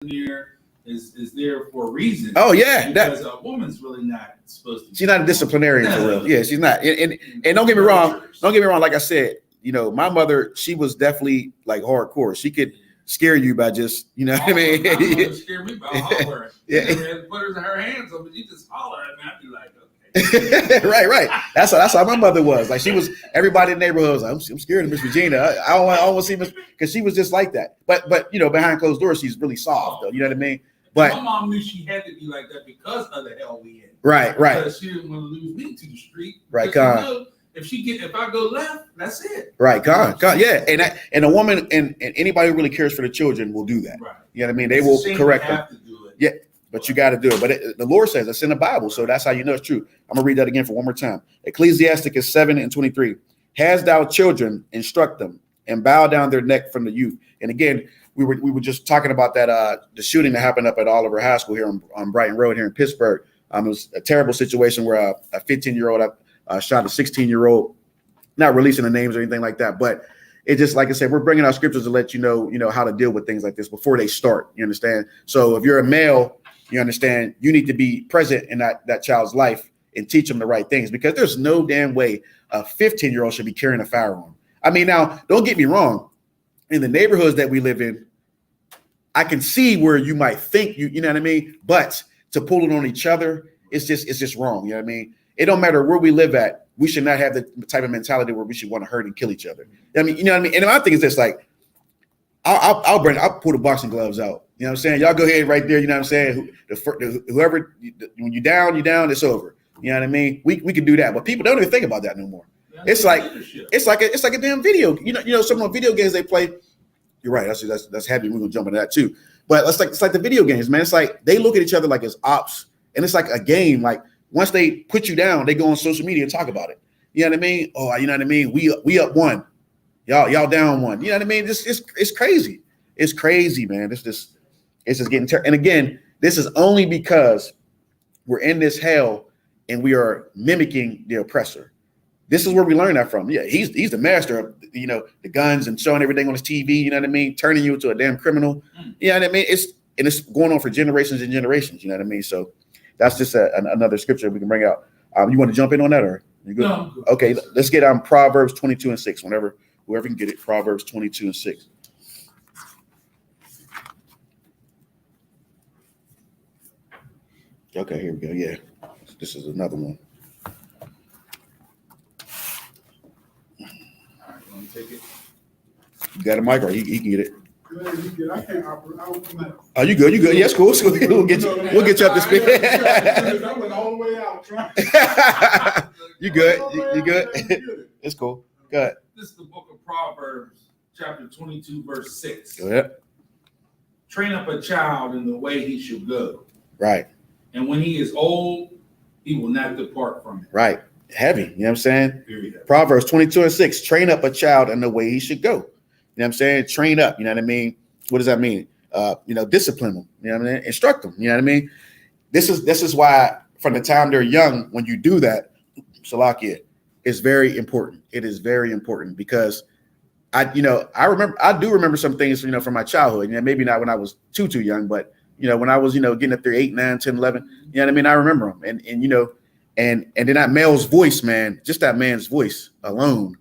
there is there for a reason. Oh yeah, because a woman's really not supposed to. She's not a disciplinarian for real. Yeah, she's not. And don't get me wrong. Don't get me wrong. Like I said, my mother, she was definitely like hardcore. She could scare you by just, what I mean. My mother scared me by hollering. Yeah, put her hands up, and she just holler at me. I'd be like, okay. right. That's how my mother was. Like she was. Everybody in the neighborhood was like, I'm scared of Miss Regina. I don't want to see Miss, because she was just like that. But behind closed doors, she's really soft though. You know what I mean? But my mom knew she had to be like that because of the hell we in. Right. Because she didn't want to lose me to the street. Right, if I go left, that's it. Right, yeah, and a woman and anybody who really cares for the children will do that. Right. You know what I mean? They will correct them. To do it. Yeah, but you got to do it. But the Lord says it's in the Bible, so that's how you know it's true. I'm gonna read that again for one more time. Ecclesiasticus 7:23. Has thou children, instruct them, and bow down their neck from the youth. And again, we were just talking about that the shooting that happened up at Oliver High School here on Brighton Road here in Pittsburgh. It was a terrible situation where a 15-year-old shot a 16-year-old, not releasing the names or anything like that. But it just, like I said, we're bringing out scriptures to let you know how to deal with things like this before they start. You understand? So if you're a male, you understand, you need to be present in that child's life and teach them the right things, because there's no damn way a 15-year-old should be carrying a firearm. I mean, now, don't get me wrong. In the neighborhoods that we live in, I can see where you might think you know what I mean? But to pull it on each other, it's just wrong. You know what I mean? It don't matter where we live at. We should not have the type of mentality where we should want to hurt and kill each other. I mean, you know what I mean? And my thing is this, like, I'll pull the boxing gloves out. You know what I'm saying? Y'all go ahead right there. You know what I'm saying? Whoever, when you're down, it's over. You know what I mean? We can do that, but people don't even think about that no more. It's like a damn video. You know, some of the video games they play. You're right. That's heavy. We're gonna jump into that too. But it's like the video games, man. It's like they look at each other like it's ops, and it's like a game. Like once they put you down, they go on social media and talk about it. You know what I mean? Oh, you know what I mean? We up one, y'all down one. You know what I mean? It's crazy. It's crazy, man. It's just getting terrible. And again, this is only because we're in this hell and we are mimicking the oppressor. This is where we learn that from. Yeah, he's the master of, the guns and showing everything on his TV, you know what I mean? Turning you into a damn criminal. You know what I mean? It's going on for generations and generations, you know what I mean? So that's just another scripture we can bring out. You want to jump in on that, or you good? No. Okay, let's get Proverbs 22:6. Whoever can get it, Proverbs 22:6. Okay, here we go. Yeah, this is another one. Take it. You got a mic, or he can get it. I can't operate. Oh, you good? Yeah, it's cool. We'll get you up to speed. I went all the way out trying. You good? You good? It's cool. Go ahead. This is the book of Proverbs, chapter 22, verse 6. Go ahead. Train up a child in the way he should go. Right. And when he is old, he will not depart from it. Right. Heavy. You know what I'm saying? Period. Proverbs 22:6. Train up a child in the way he should go. You know what I'm saying? Train up. You know what I mean? What does that mean? Discipline them. You know what I mean? Instruct them. You know what I mean? This is why from the time they're young, when you do that, Salakia, it's very important. It is very important because I do remember some things, from my childhood. Maybe not when I was too young, but when I was, getting up there 8, 9, 10, 11, you know what I mean? I remember them. And then that male's voice, man, just that man's voice alone.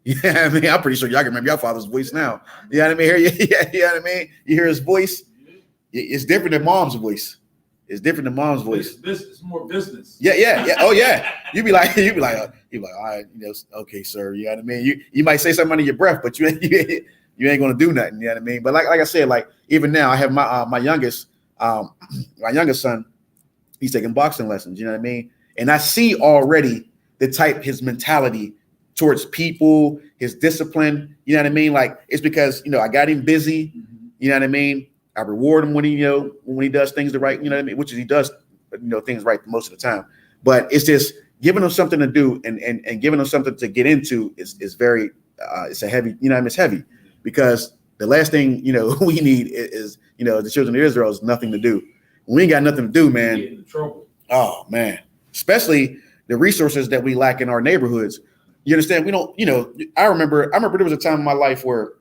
Yeah, I mean, I'm pretty sure y'all can remember your father's voice now. You know what I mean? Yeah, you know what I mean? You hear his voice, it's different than mom's voice. It's different than mom's voice. It's more business. Yeah. Oh yeah. You'd be like, all right, okay, sir. You know what I mean? You might say something under your breath, but you ain't gonna do nothing. You know what I mean? But like I said, like even now, I have my youngest son. He's taking boxing lessons. You know what I mean? And I see already his mentality towards people, his discipline. You know what I mean? Like it's because I got him busy. You know what I mean? I reward him when he does things the right. You know what I mean? Which is he does things right most of the time. But it's just giving him something to do and giving him something to get into is very it's a heavy. You know what I mean? It's heavy because the last thing we need is the children of Israel is nothing to do. When we ain't got nothing to do, man. Get into trouble. Oh man. Especially the resources that we lack in our neighborhoods. You understand? We don't, I remember there was a time in my life where,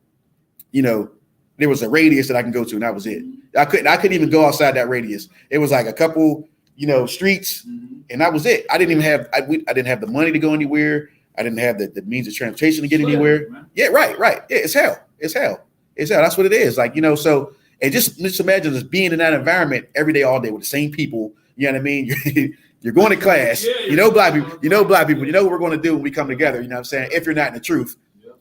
there was a radius that I can go to, and that was it. I couldn't even go outside that radius. It was like a couple, streets, and that was it. I didn't even have I didn't have the money to go anywhere. I didn't have the means of transportation to get anywhere. Man. Yeah, right. Yeah, it's hell. That's what it is. Like, so, and just imagine just being in that environment every day, all day with the same people. You know what I mean? You're going to class. Black people. You know what we're going to do when we come together. You know what I'm saying? If you're not in the truth.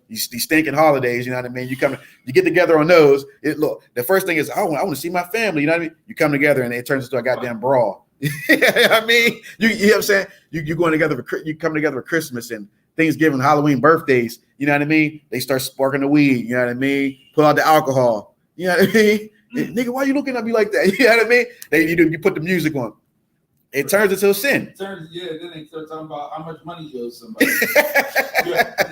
These stinking holidays, you know what I mean? You get together on those. Look, the first thing is, I want to see my family. You know what I mean? You come together and it turns into a goddamn brawl. I mean, you know what I'm saying? You going together you come together for Christmas and Thanksgiving, Halloween, birthdays. You know what I mean? They start sparking the weed. You know what I mean? Pull out the alcohol. You know what I mean? Nigga, why you looking at me like that? You know what I mean? You put the music on. It turns into a sin. Then they start talking about how much money you owe somebody. You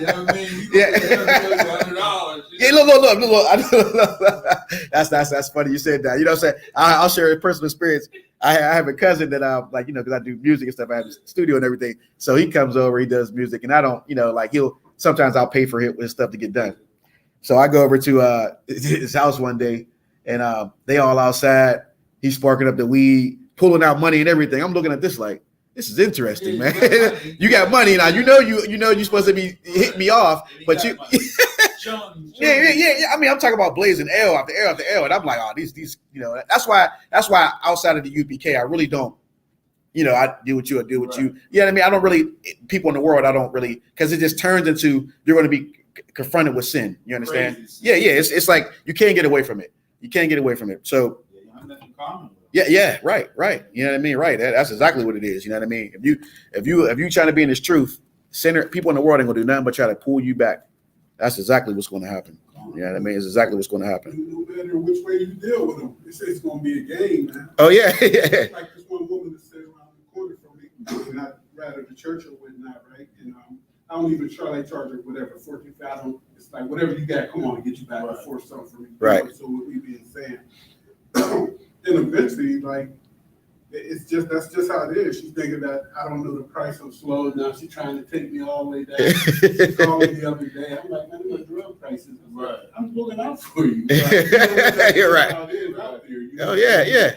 know what I mean? $100. Yeah, look. That's funny you said that. You know what I'm saying? I'll share a personal experience. I have a cousin that because I do music and stuff. I have a studio and everything. So he comes over, he does music, and I don't, sometimes I'll pay for his stuff to get done. So I go over to his house one day, and they all outside. He's sparking up the weed, pulling out money and everything. I'm looking at this like, this is interesting, man. You got money now. You're supposed to be hitting me off, but you. Yeah. I mean, I'm talking about blazing L after L after L, and I'm like, oh, these. That's why outside of the UPK, I really don't. I deal with you. I deal with you. You know what I mean? I don't really people in the world. I don't really because it just turns into you're going to be confronted with sin. You understand? Crazy. Yeah. It's like you can't get away from it. So. Yeah, right. You know what I mean? Right. That's exactly what it is. You know what I mean? If you trying to be in this truth, people in the world ain't gonna do nothing but try to pull you back. That's exactly what's going to happen. You know what I mean? It's exactly what's going to happen. No matter which way you deal with them, it's going to be a game, man. Oh yeah. Like this one woman that sat around the corner from me, and I'd rather the church or whatnot, right? And I don't even charge her whatever, 14,000. It's like whatever you got, come on, get you back before something for me. Right. So what we being saying. And eventually, like, that's just how it is. She's thinking that I don't know the price of slow. Now she's trying to take me all the way down. She called me the other day. I'm like, man, what drug prices? Right. I'm looking out for you. Like, you're right. Oh yeah.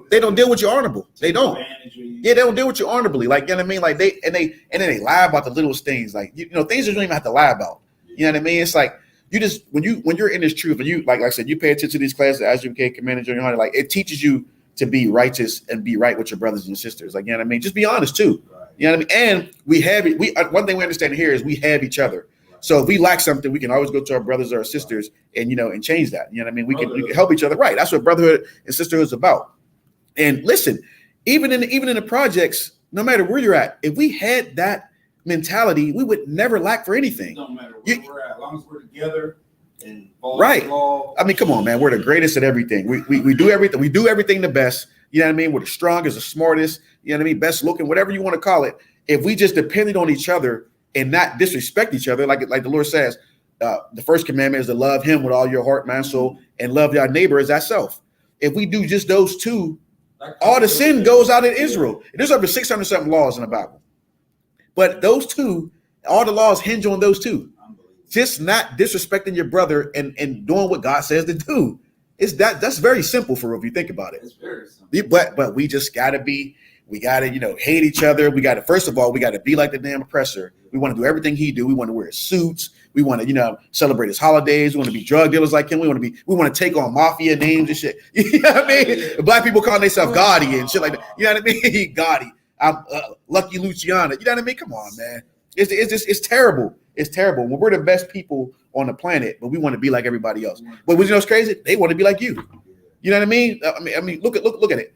They don't deal with you honorable. They don't. Yeah, they don't deal with you honorably. Like, you know what I mean? Like then they lie about the littlest things. Like things that you don't even have to lie about. You know what I mean? It's like you just when you're in this truth and you like I said, you pay attention to these classes as you can command your heart. Like it teaches you to be righteous and be right with your brothers and sisters. Like, you know what I mean? Just be honest too. Right. You know what I mean? And we have it. One thing we understand here is we have each other. Right. So if we lack something, we can always go to our brothers or our sisters and, and change that. You know what I mean? We can help each other. Right. That's what brotherhood and sisterhood is about. And listen, even in the projects, no matter where you're at, if we had that mentality, we would never lack for anything. No matter where we're at, as long as we're together. Right. I mean, come on, man. We're the greatest at everything. We do everything. We do everything the best. You know what I mean? We're the strongest, the smartest, you know what I mean? Best looking, whatever you want to call it. If we just depended on each other and not disrespect each other, like the Lord says, the first commandment is to love him with all your heart, mind, soul, and love your neighbor as thyself. If we do just those two, all the sin goes out in Israel. There's over 600 something laws in the Bible. But those two, all the laws hinge on those two. Just not disrespecting your brother and doing what God says to do. That's very simple for if you think about it. It's very simple. But we just gotta hate each other. First of all, we gotta be like the damn oppressor. We want to do everything he do. We want to wear his suits. We want to, celebrate his holidays. We want to be drug dealers like him. We want to take on mafia names and shit. You know what I mean? Yeah. Black people call themselves Gotti and shit like that. You know what I mean? Gotti. I'm Lucky Luciana. You know what I mean? Come on, man. It's terrible. It's terrible. When we're the best people on the planet, but we want to be like everybody else. But you know what's crazy? They want to be like you. You know what I mean? I mean, look at it.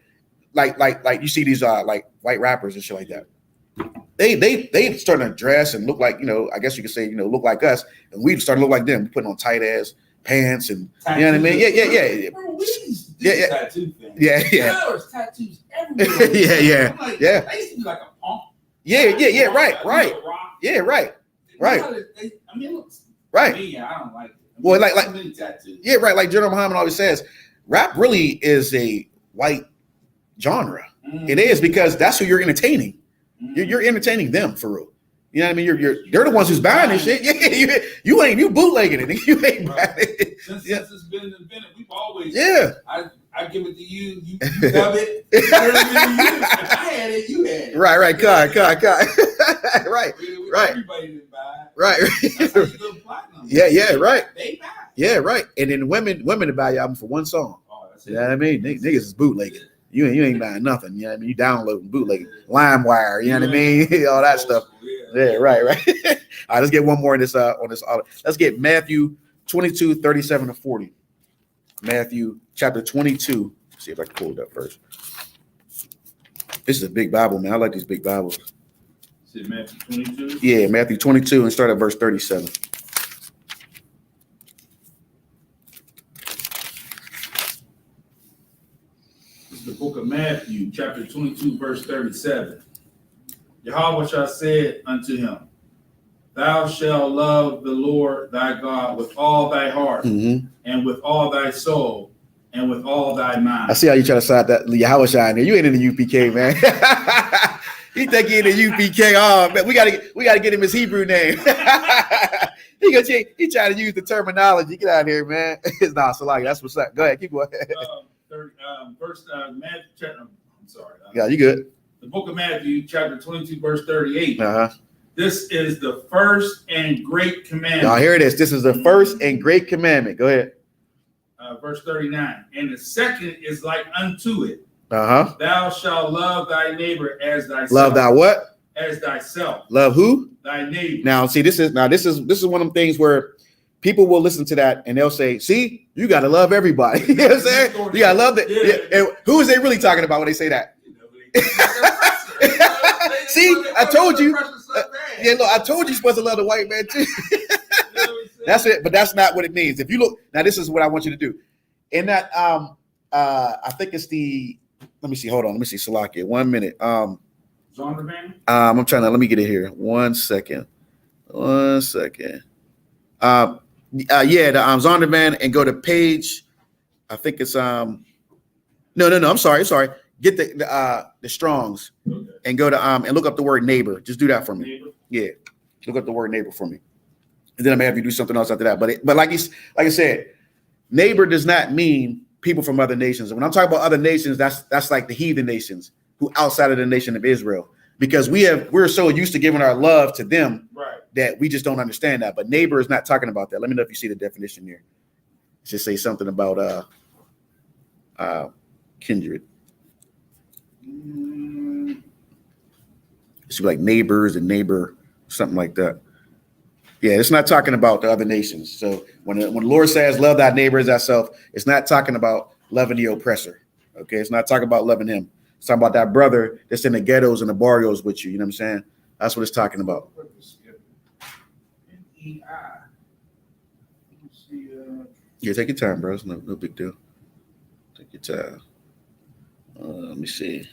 Like you see these like white rappers and shit like that. They starting to dress and look like, I guess you could say, look like us, and we starting to look like them, putting on tight ass pants and tattoos. You know what I mean? Yeah. Bro, yeah. Tattoo thing. Yeah. There's tattoos everywhere. Yeah. Like, yeah. I used to be like a punk. Yeah. Right. Yeah. Right. I mean, it looks right. Me, I don't like it. Well, like tattoos. Yeah, right. Like General Muhammad always says, rap really is a white genre. It is because that's who you're entertaining. You're entertaining them for real. You know what I mean? They're the ones who's buying this shit. Yeah, you bootlegging it. You ain't buying it. Since it's been invented, we've always I give it to you, you love it. If I had it, you had it. Right. Cut. Right. Everybody didn't buy it. Right. That's how you go platinum. Yeah, right. They buy it. Yeah, right. And then women to buy your album for one song. Oh, that's You know what I mean? Niggas is bootlegging. You ain't buying nothing. You know what I mean? You downloading bootlegging, LimeWire. You know what I mean? All that stuff. Yeah, right. All right, let's get one more in this on this. Let's get Matthew 22, 37 to 40. Matthew chapter 22. Let's see if I can pull it up first. This is a big Bible, man. I like these big Bibles. Is it Matthew 22? Yeah, Matthew 22 and start at verse 37. It's the book of Matthew, chapter 22, verse 37. Yahweh said unto him, Thou shalt love the Lord thy God with all thy heart, and with all thy soul, and with all thy mind. I see how you try to side that Yahweh in there. You ain't in the UPK, man. He think he in the UPK. Oh man, we gotta get him his Hebrew name. he trying to use the terminology. Get out of here, man. It's not so like that's what's up. Go ahead, keep going. Matthew, I'm sorry. Yeah, you good. The book of Matthew, chapter 22, verse 38. Uh-huh. This is the first and great commandment. Now, here it is. This is the first and great commandment. Go ahead. Verse 39. And the second is like unto it. Uh-huh. Thou shalt love thy neighbor as thyself. Love thy what? As thyself. Love who? Thy neighbor. Now, see, this is one of them things where people will listen to that and they'll say, see, you got to love everybody. You know what I'm saying? You got to love that. Yeah. And who is they really talking about when they say that? See, I told you. Yeah, look, I told you you're supposed to love the white man too. That's it, but that's not what it means. If you look now, this is what I want you to do. In that, I think it's the. Let me see. Hold on. Let me see. Salakia. 1 minute. I'm trying to. Let me get it here. 1 second. 1 second. The Zondervan and go to page. I think it's No. I'm sorry. Get the Strongs and go to and look up the word neighbor. Just do that for me. Neighbor? Yeah, look up the word neighbor for me, and then I may have you do something else after that. But like I said, neighbor does not mean people from other nations. And when I'm talking about other nations, that's like the heathen nations who outside of the nation of Israel, because we're so used to giving our love to them that we just don't understand that. But neighbor is not talking about that. Let me know if you see the definition here. It should say something about kindred. It should be like neighbors and neighbor, something like that. Yeah, it's not talking about the other nations. So when the Lord says love thy neighbor as thyself, it's not talking about loving the oppressor. Okay, it's not talking about loving him. It's talking about that brother that's in the ghettos and the barrios with you. You know what I'm saying? That's what it's talking about. Yeah, take your time, bro. It's no big deal. Take your time. Let me see.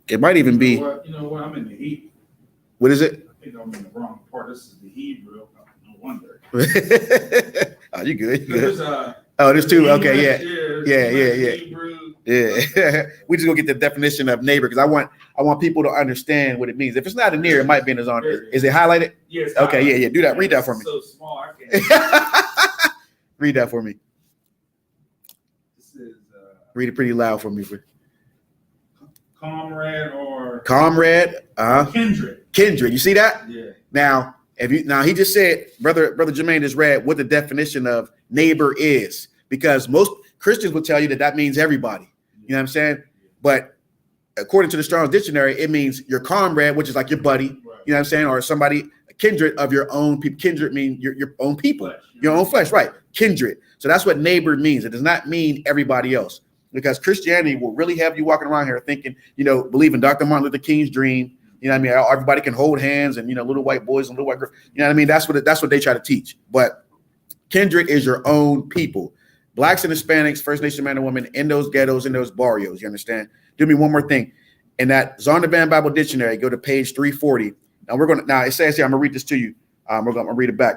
It might even be. You know what? I'm in the heat. What is it? I think I'm in the wrong part. This is the Hebrew. No wonder. Oh, you good? There's two. Okay, yeah. Hebrew. Yeah. We just gonna get the definition of neighbor because I want people to understand what it means. If it's not in there, it might be in his own. Is it highlighted? Yes. Okay, yeah. Do that. Read that for me. So small, I can't. Read that for me. This is. Read it pretty loud for me. Comrade. Kindred. You see that? Yeah. Now he just said, brother Jermaine just read what the definition of neighbor is, because most Christians will tell you that means everybody. You know what I'm saying? But according to the Strong's Dictionary, it means your comrade, which is like your buddy. Right. You know what I'm saying? Or somebody, a kindred of your own people. Kindred means your own people, your own flesh, right? Kindred. So that's what neighbor means. It does not mean everybody else. Because Christianity will really have you walking around here thinking, believing Dr. Martin Luther King's dream. You know what I mean? Everybody can hold hands and, little white boys and little white girls. You know what I mean? That's what they try to teach. But kindred is your own people. Blacks and Hispanics, First Nation man and woman in those ghettos, in those barrios. You understand? Do me one more thing. In that Zondervan Bible Dictionary, go to page 340. Now it says here, I'm going to read this to you. We're going to read it back.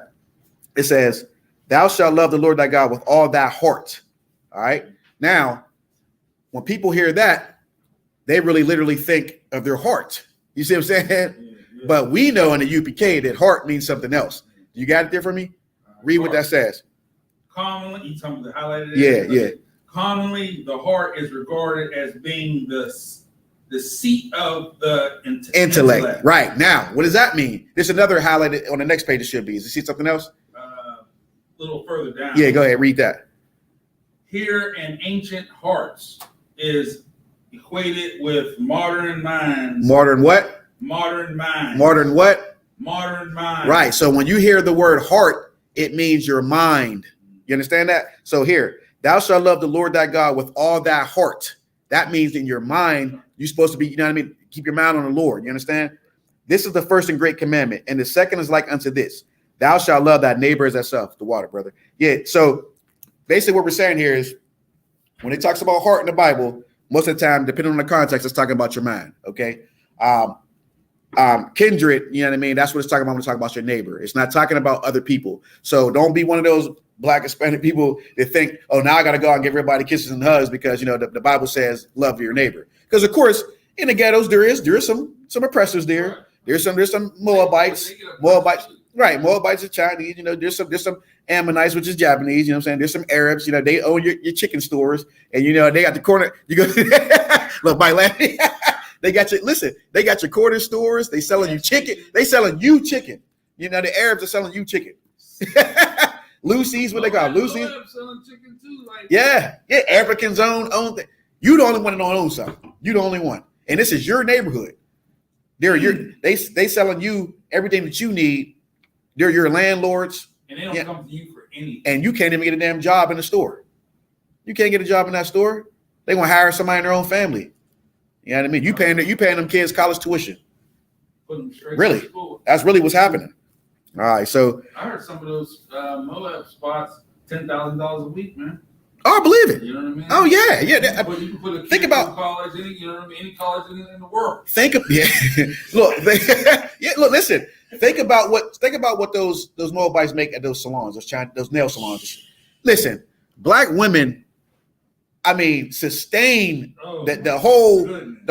It says, thou shalt love the Lord thy God with all thy heart. All right. Now, when people hear that, they really literally think of their heart. You see what I'm saying? Yeah. But we know in the UPK that heart means something else. You got it there for me? Read what that says. Commonly, you talking about the highlighted? Yeah. Commonly, the heart is regarded as being the seat of the Intellect. Right. Now, what does that mean? There's another highlighted on the next page. It should be. Does you see something else? A little further down. Yeah, go ahead. Read that. Here in ancient hearts is equated with modern minds. Modern what? Modern minds. Modern what? Modern minds. Right. So when you hear the word heart, it means your mind. You understand that? So here, thou shalt love the Lord thy God with all thy heart. That means in your mind, you're supposed to be, you know what I mean? Keep your mind on the Lord. You understand? This is the first and great commandment. And the second is like unto this. Thou shalt love thy neighbor as thyself. The water, brother. Yeah. So basically what we're saying here is when it talks about heart in the Bible, most of the time, depending on the context, it's talking about your mind. Okay. Kindred, you know what I mean? That's what it's talking about when it's talking about your neighbor. It's not talking about other people. So don't be one of those Black Hispanic people that think, oh, now I got to go out and give everybody kisses and hugs because, you know, the Bible says love your neighbor. Because, of course, in the ghettos, there is some oppressors there. There's some Moabites. Right. Moabites are Chinese. You know, there's some Ammonites, which is Japanese. You know what I'm saying? There's some Arabs. You know, they own your chicken stores. And, you know, they got the corner. You go, look, my lad. They got your corner stores. They selling you chicken. They selling you chicken. You know, the Arabs are selling you chicken. Lucy's, what they call Lucy's. Selling chicken too, like yeah. Africans own thing. You the only one that don't own something. You the only one, and this is your neighborhood. They selling you everything that you need. They're your landlords, and they don't come to you for anything. And you can't even get a damn job in the store. You can't get a job in that store. They gonna hire somebody in their own family. You know what I mean? You paying them kids college tuition. Put them straight really? To school. That's really what's happening. All right, so I heard some of those Moab spots, $10,000 a week, man. Oh, I believe it. You know what I mean? Oh yeah. You can put a kid think about in college, you know what I mean? Any college in the world. Look, listen. Think about what those Moabites make at those salons, those nail salons. Listen, Black women, I mean, sustain the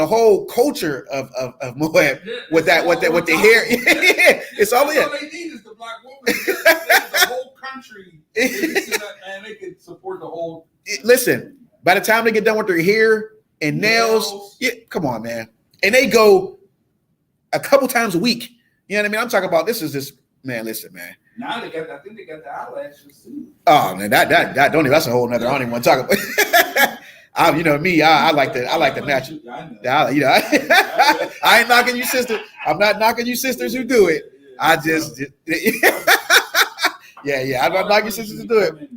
whole culture of Moab with their hair. It's all they need is the Black woman. The whole country, and they can support the whole. Listen, by the time they get done with their hair and nails, come on, man, and they go a couple times a week. You know what I mean? I'm talking about this. Man, listen, man. Now I think they got the eyelashes too. Oh man, that don't even. That's a whole nother. I don't even want to talk about. You know me. I like the natural. I ain't knocking you, sister. I'm not knocking you, sisters who do it. I just yeah. I'm not knocking sisters who do it.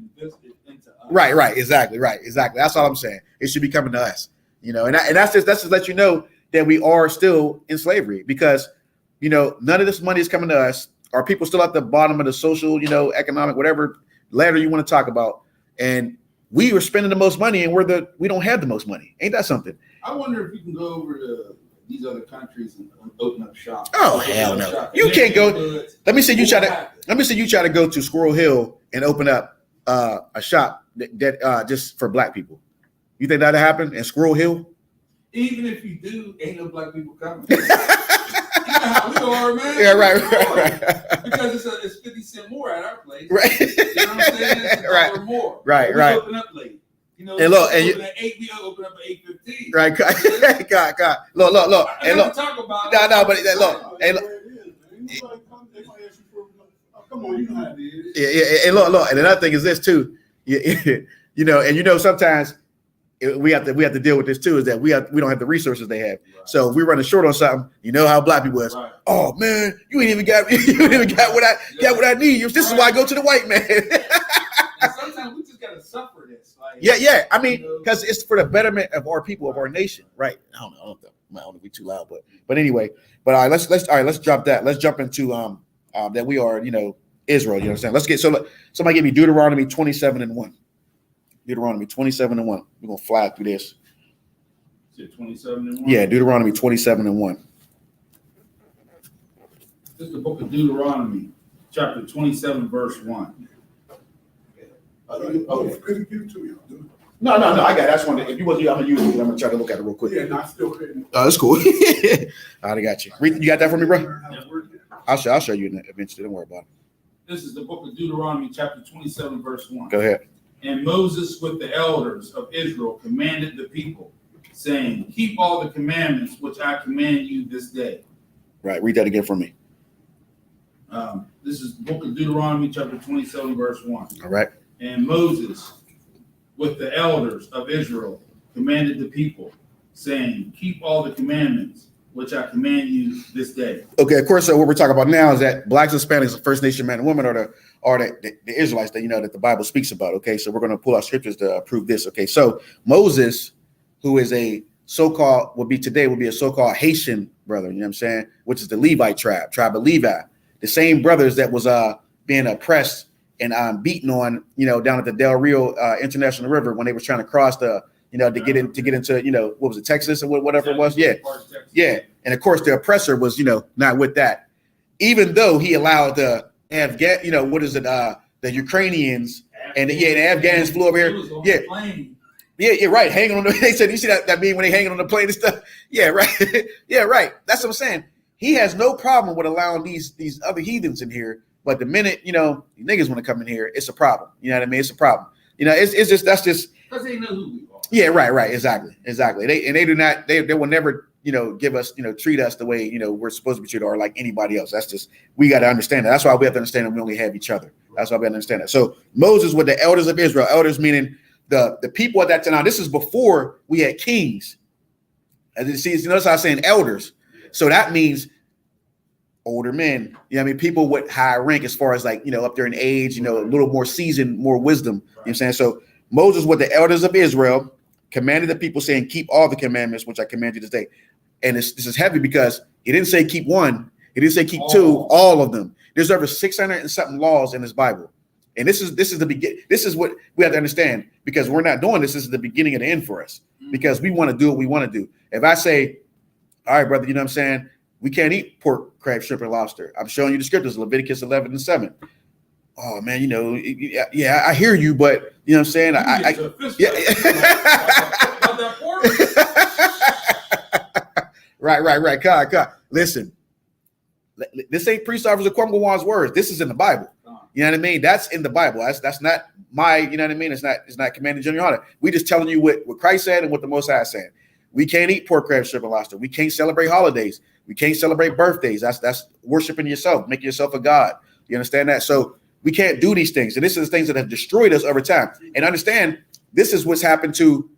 Right. Exactly. That's all I'm saying. It should be coming to us. You know, and that's just let you know that we are still in slavery because, you know, none of this money is coming to us. Our people still at the bottom of the social, you know, economic, whatever ladder you want to talk about. And we were spending the most money and we don't have the most money. Ain't that something? I wonder if you can go over to these other countries and open up shop. Oh, hell no. You can't go. Let me say you try to go to Squirrel Hill and open up a shop that just for Black people. You think that'll happen in Squirrel Hill? Even if you do, ain't no Black people coming. You know how we are, man. Yeah, right. Because it's 50 cents more at our place. Right. You know what I'm saying? It's $1 more. Right. We open up late. You know, and look, and you at 8, we open up at 8:15. Right. God. Look. And look. Talk about no, but look. And look. Come on, you know how it is. Yeah. And look. And another thing is this too. You know, sometimes we have to deal with this too. Is that we don't have the resources they have. Right. So if we're running short on something, you know how Black people is. Right. Oh man, you ain't even got what I need. This is why I go to the white man. And sometimes we just gotta suffer this. Like, yeah. I mean, because it's for the betterment of our people, of our nation, right? I don't know if be too loud, but anyway. But all right, let's drop that. Let's jump into that we are, you know, Israel. You know what I'm saying? Somebody give me Deuteronomy 27:1. Deuteronomy 27:1. We're gonna fly through this. Is it 27:1? Yeah, Deuteronomy 27:1. This is the book of Deuteronomy, chapter 27, verse 1. No. I got it. That's one. If you wasn't, I'm gonna use it. I'm gonna try to look at it real quick. Yeah, no, I still couldn't. Oh, that's cool. I got you. You got that for me, bro? Learn how to work it. I'll show you eventually. Don't worry about it. This is the book of Deuteronomy, chapter 27, verse 1. Go ahead. And Moses with the elders of Israel commanded the people, saying, keep all the commandments which I command you this day. Right. Read that again for me. This is the book of Deuteronomy, chapter 27, verse 1. All right. And Moses with the elders of Israel commanded the people, saying, keep all the commandments which I command you this day. Okay, of course. So what we're talking about now is that blacks, Hispanics, First Nation men and women are the Israelites that that the Bible speaks about. Okay, so we're going to pull out scriptures to prove this. Okay, so Moses, who is a so-called would be a so-called Haitian brother, you know what I'm saying, which is the Levite tribe of Levi, the same brothers that was being oppressed and beaten on, down at the Del Rio International River when they were trying to cross the to get into, what was it, Texas or whatever it was? Yeah. Yeah. And of course, the oppressor was, not with that, even though he allowed the the Ukrainians and the Afghans flew over here. Yeah. Right. Hanging on they said, you see that meme when they hanging on the plane and stuff? Yeah. Right. Yeah. Right. That's what I'm saying. He has no problem with allowing these other heathens in here. But the minute, these niggas want to come in here, it's a problem. You know what I mean? It's a problem. That's just because they know who we are. Yeah, right. Exactly. They will never, give us, treat us the way, we're supposed to be treated or like anybody else. That's just, we got to understand that. That's why we have to understand that we only have each other. That's why we have to understand that. So Moses with the elders of Israel, elders meaning the people at that time. Now, this is before we had kings. As you see, notice I was saying elders. So that means older men, people with high rank as far as like, up there in age, a little more seasoned, more wisdom. You know what I'm saying? So Moses with the elders of Israel commanded the people saying, keep all the commandments, which I command you this day. And this is heavy because he didn't say keep one. He didn't say keep two, all of them. There's over 600 and something laws in this Bible. And this is the beginning. This is what we have to understand because we're not doing this. This is the beginning of the end for us because we want to do what we want to do. If I say, all right, brother, you know what I'm saying? We can't eat pork, crab, shrimp, and lobster. I'm showing you the scriptures, Leviticus 11:7. Oh man, yeah, I hear you, but you know what I'm saying? Right. God. Listen, this ain't priest officers of Gawan's words. This is in the Bible. You know what I mean? That's in the Bible. That's not my, you know what I mean? It's not commanding general order. We just telling you what Christ said and what the Most High said. We can't eat pork, crab, shrimp, and lobster. We can't celebrate holidays. We can't celebrate birthdays. That's worshiping yourself, making yourself a god. You understand that? So we can't do these things. And this is the things that have destroyed us over time. And understand, this is what's happened to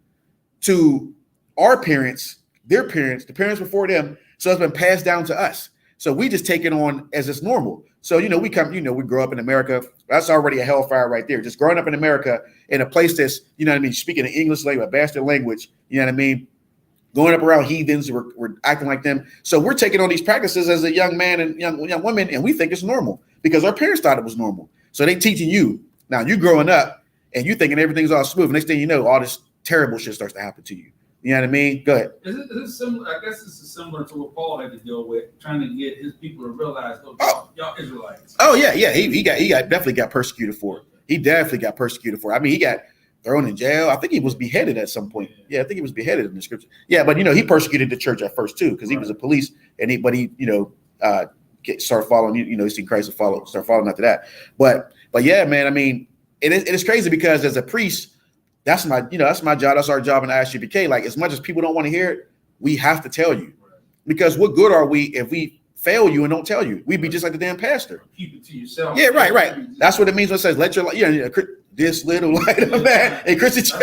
our parents, their parents, the parents before them. So it's been passed down to us. So we just take it on as it's normal. So, we grow up in America. That's already a hellfire right there. Just growing up in America in a place that's, speaking an English language, a bastard language, you know what I mean? Going up around heathens, we're acting like them. So we're taking on these practices as a young man and young women, and we think it's normal because our parents thought it was normal. So they teaching you. Now you growing up and you thinking everything's all smooth. Next thing you know, all this terrible shit starts to happen to you. You know what I mean? Go ahead. Is it similar? I guess this is similar to what Paul had to deal with, trying to get his people to realize, y'all Israelites. Oh yeah. He definitely got persecuted for it. He definitely got persecuted for it. I mean, he got thrown in jail. I think he was beheaded at some point. Yeah, I think he was beheaded in the scripture. Yeah, but he persecuted the church at first too, because he was a police and he started following, he seen Christ and start following after that. But yeah, man, I mean, it is crazy because as a priest, that's my job. That's our job in ISGPK. Like as much as people don't want to hear it, we have to tell you because what good are we if we fail you and don't tell you? We'd be just like the damn pastor. Keep it to yourself. Yeah, right. That's what it means when it says, let your light, this little light of man. Hey, Christian.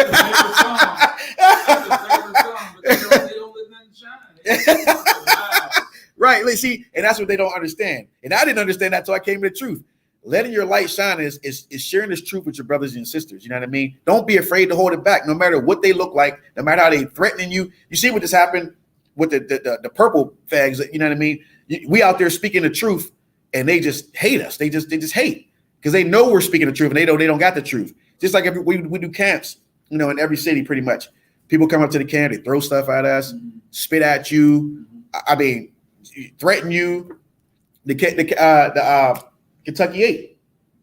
Right. Let's see, and that's what they don't understand. And I didn't understand that until I came to the truth. Letting your light shine is sharing this truth with your brothers and sisters. You know what I mean? Don't be afraid to hold it back, no matter what they look like, no matter how they threatening you. You see what just happened with the purple fags? You know what I mean? We out there speaking the truth, and they just hate us. They just hate because they know we're speaking the truth, and they don't got the truth. Just like we do camps, in every city, pretty much. People come up to the camp, they throw stuff at us, spit at you. I mean, threaten you. The Kentucky 8,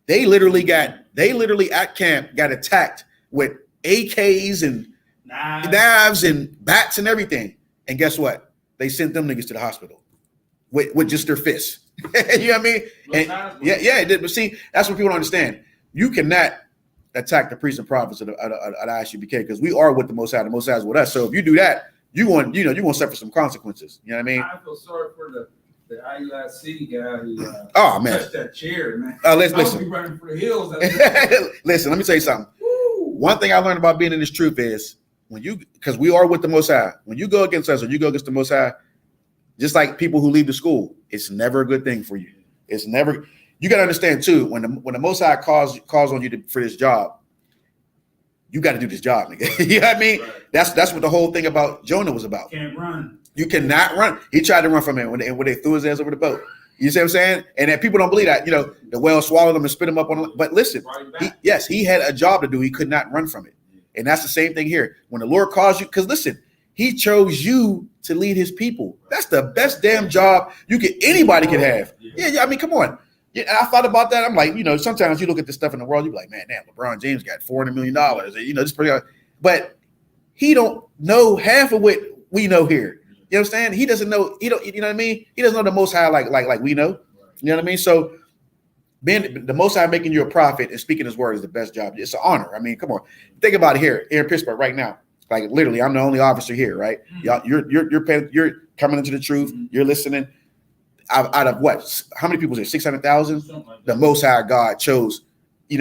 they literally at camp got attacked with AKs and knives and bats and everything. And guess what? They sent them niggas to the hospital with just their fists. You know what I mean? And, yeah, it did. But see, that's what people don't understand. You cannot attack the priests and prophets of the ISUBK because we are with the Most High. The Most High is with us. So if you do that, you're going to suffer some consequences. You know what I mean? I feel sorry for the IUIC guy who touched that chair, man. Listen. Be running for the hills. Listen, let me tell you something. Woo. One thing I learned about being in this truth is because we are with the Most High, when you go against us or you go against the Most High, just like people who leave the school, it's never a good thing for you. It's never. You got to understand too, when the Most High calls on you for this job, you got to do this job, nigga. You know what I mean? Right. That's what the whole thing about Jonah was about. Can't run. You cannot run. He tried to run from it when they threw his ass over the boat. You see what I'm saying? And then people don't believe that. The whale swallowed him and spit him up on. But listen, he had a job to do. He could not run from it. And that's the same thing here. When the Lord calls you, because listen, He chose you to lead His people. That's the best damn job anybody could have. Yeah. I mean, come on. Yeah, I thought about that. I'm like, sometimes you look at this stuff in the world, you be like, man, damn, LeBron James got $400 million. This pretty. But he don't know half of what we know here. You know what I'm saying? He doesn't know. You know what I mean? He doesn't know the Most High like we know. You know what I mean? So, being the Most High making you a prophet and speaking His word is the best job. It's an honor. I mean, come on, think about it here in Pittsburgh right now. Like literally, I'm the only officer here, right? Y'all, you're coming into the truth. You're listening. Out of what? How many people is there? 600,000. The Most High God chose, a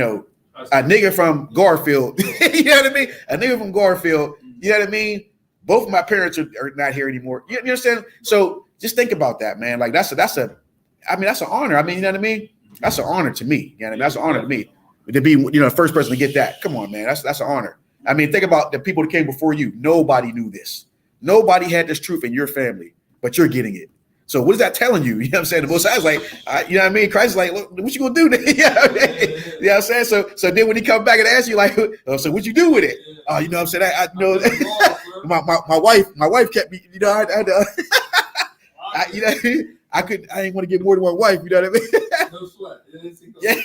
nigga from Garfield. You know what I mean? A nigga from Garfield. You know what I mean? Both of my parents are not here anymore. You understand? So just think about that, man. Like that's an honor. I mean, you know what I mean? That's an honor to me. You know what I mean? That's an honor to me to be, the first person to get that. Come on, man. That's an honor. I mean, think about the people that came before you. Nobody knew this. Nobody had this truth in your family, but you're getting it. So what is that telling you? You know what I'm saying? The Most High is like, you know what I mean? Christ is like, look, what you gonna do? You know what I'm saying? So then when He comes back and asks you, like, so what you do with it? Oh, you know what I'm saying? I know my wife kept me. I had to. I ain't want to get more than one wife. You know what I mean? No sweat. Yeah.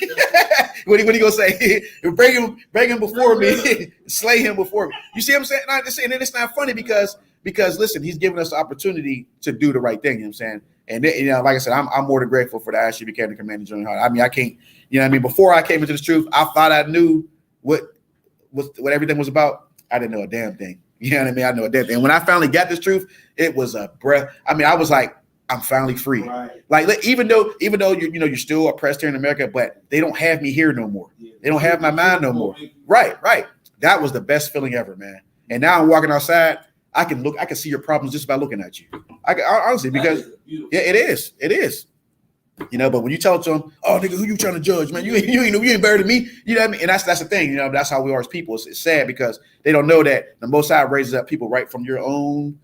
What he gonna say? Bring him before me, slay him before me. You see what I'm saying? And then it's not funny because listen, He's giving us the opportunity to do the right thing. You know what I'm saying? And then, like I said, I'm more than grateful for the ISU became the commanding general. I mean, I can't. You know what I mean? Before I came into this truth, I thought I knew what everything was about. I didn't know a damn thing. You know what I mean? I know a damn thing. And when I finally got this truth, it was a breath. I mean, I was like, I'm finally free. Right. Like even though you're still oppressed here in America, but they don't have me here no more. They don't have my mind no more. Right. That was the best feeling ever, man. And now I'm walking outside. I can see your problems just by looking at you. Honestly, because it is. But when you tell it to them, oh nigga, who you trying to judge, man? You ain't better than me. You know what I mean? And that's the thing. That's how we are as people. It's sad because they don't know that the Most High raises up people right from your own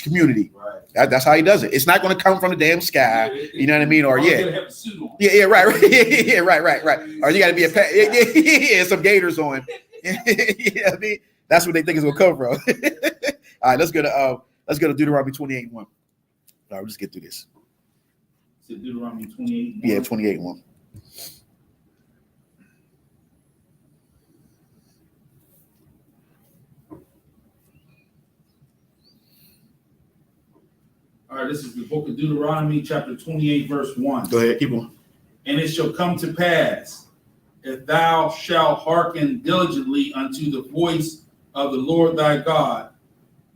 community. Right. That's how He does it. It's not going to come from the damn sky. You know what I mean? Or right. Right. Or you got to be some gators on. You know what I mean? That's what they think is going to come from. All right, let's go to Deuteronomy 28:1. All right, we'll just get through this. Is it Deuteronomy 28:1? Yeah, 28:1. All right, this is the book of Deuteronomy, chapter 28, verse 1. Go ahead, keep on. And it shall come to pass, if thou shalt hearken diligently unto the voice of the Lord thy God,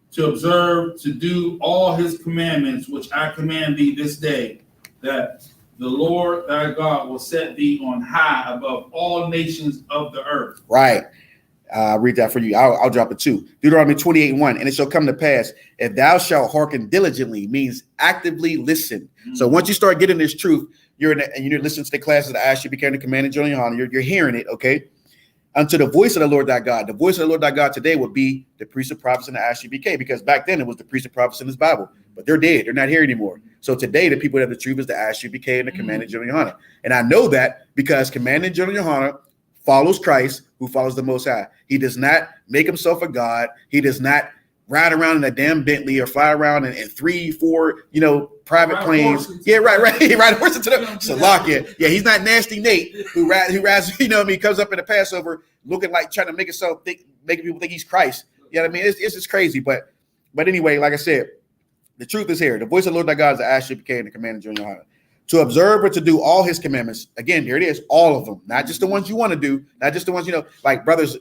to observe to do all His commandments, which I command thee this day, that the Lord thy God will set thee on high above all nations of the earth. Right. I'll read that for you. I'll drop it too. Deuteronomy 28:1. And it shall come to pass, if thou shalt hearken diligently, means actively listen. Mm-hmm. So once you start getting this truth, you're listening to the classes that I actually became the commanding general in your honor. You're hearing it, okay? Unto the voice of the Lord thy God. The voice of the Lord thy God today would be the priests and prophets in the ISUBK, because back then it was the priests and prophets in His Bible, but they're dead. They're not here anymore. So today the people that have the truth is the ISUBK and the commanding general in your honor. And I know that because commanding general in your honor follows Christ, who follows the Most High. He does not make himself a God. He does not ride around in a damn Bentley or fly around in 3-4, private planes. Yeah, right. He ride a horse into the Salakia. Yeah, he's not Nasty Nate who rides, comes up in the Passover, looking like trying to make himself making people think he's Christ. You know what I mean? It's just crazy. But anyway, like I said, the truth is here. The voice of the Lord thy God is the ass should became the commandment during your heart. To observe or to do all his commandments. Again, here it is, all of them, not just the ones you want to do, not just the ones, like brothers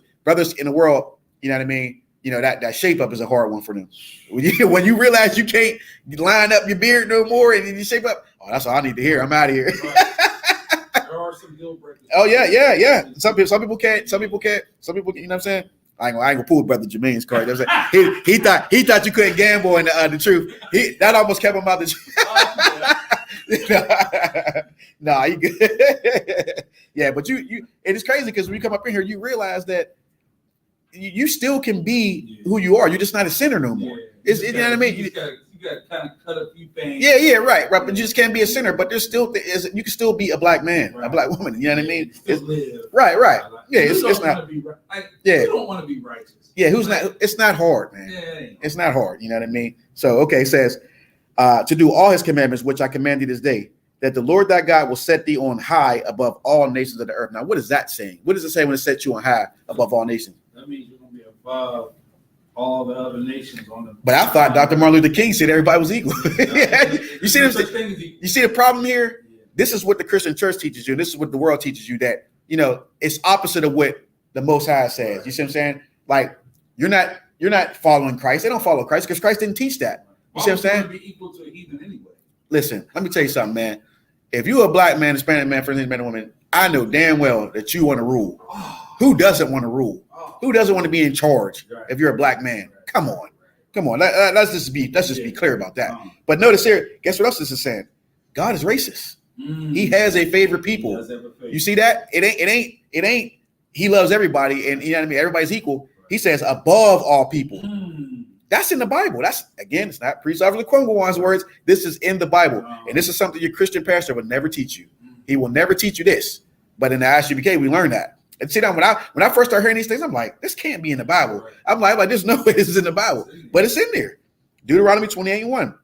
in the world, you know what I mean? That shape up is a hard one for them. When you realize you can't line up your beard no more and you shape up, oh, that's all I need to hear. I'm out of here. There are some deal breakers. Oh yeah. Some people can't. You know what I'm saying? I ain't gonna pull Brother Jermaine's card. He thought you couldn't gamble in the truth. That almost kept him out the truth. Nah, you good. Yeah, but it is crazy because when you come up in here, you realize that you still can be who you are. You're just not a sinner no more. You know what I mean? You got to kind of cut a few things. Yeah, right. But you just can't be a sinner. But there's still you can still be a black man, right. A black woman. You know what I mean? Right. Yeah, it's not. You don't want to be righteous. Yeah, it's not hard, man. Yeah, it's not hard. You know what I mean? So okay, it says to do all his commandments, which I command thee this day, that the Lord thy God will set thee on high above all nations of the earth. Now, what is that saying? What does it say when it sets you on high above all nations? That means you're going to be above all the other nations on the. But I thought Dr. Martin Luther King said everybody was equal. You see the problem here? Yeah. This is what the Christian church teaches you. This is what the world teaches you, that it's opposite of what the Most High says. Right. You see what I'm saying? Like you're not following Christ. They don't follow Christ because Christ didn't teach that. You see what I'm saying? Be equal to a heathen anyway. Listen, let me tell you something, man. If you're a black man, Hispanic man, First Nations man, and woman, I know damn well that you want to rule. Who doesn't want to rule? Who doesn't want to be in charge? Right. If you're a black man, come on. Let's just be clear about that. But notice here, guess what else this is saying? God is racist. He has a favorite people. You see that? It ain't. He loves everybody, and you know what I mean. Everybody's equal. He says above all people. That's in the Bible. It's not Priest Officer Gawan's words. This is in the Bible. And this is something your Christian pastor would never teach you. He will never teach you this. But in the ISUBK, we learned that. And see, when I first started hearing these things, I'm like, this can't be in the Bible. I'm like, there's no way this is in the Bible. But it's in there. Deuteronomy 28:1.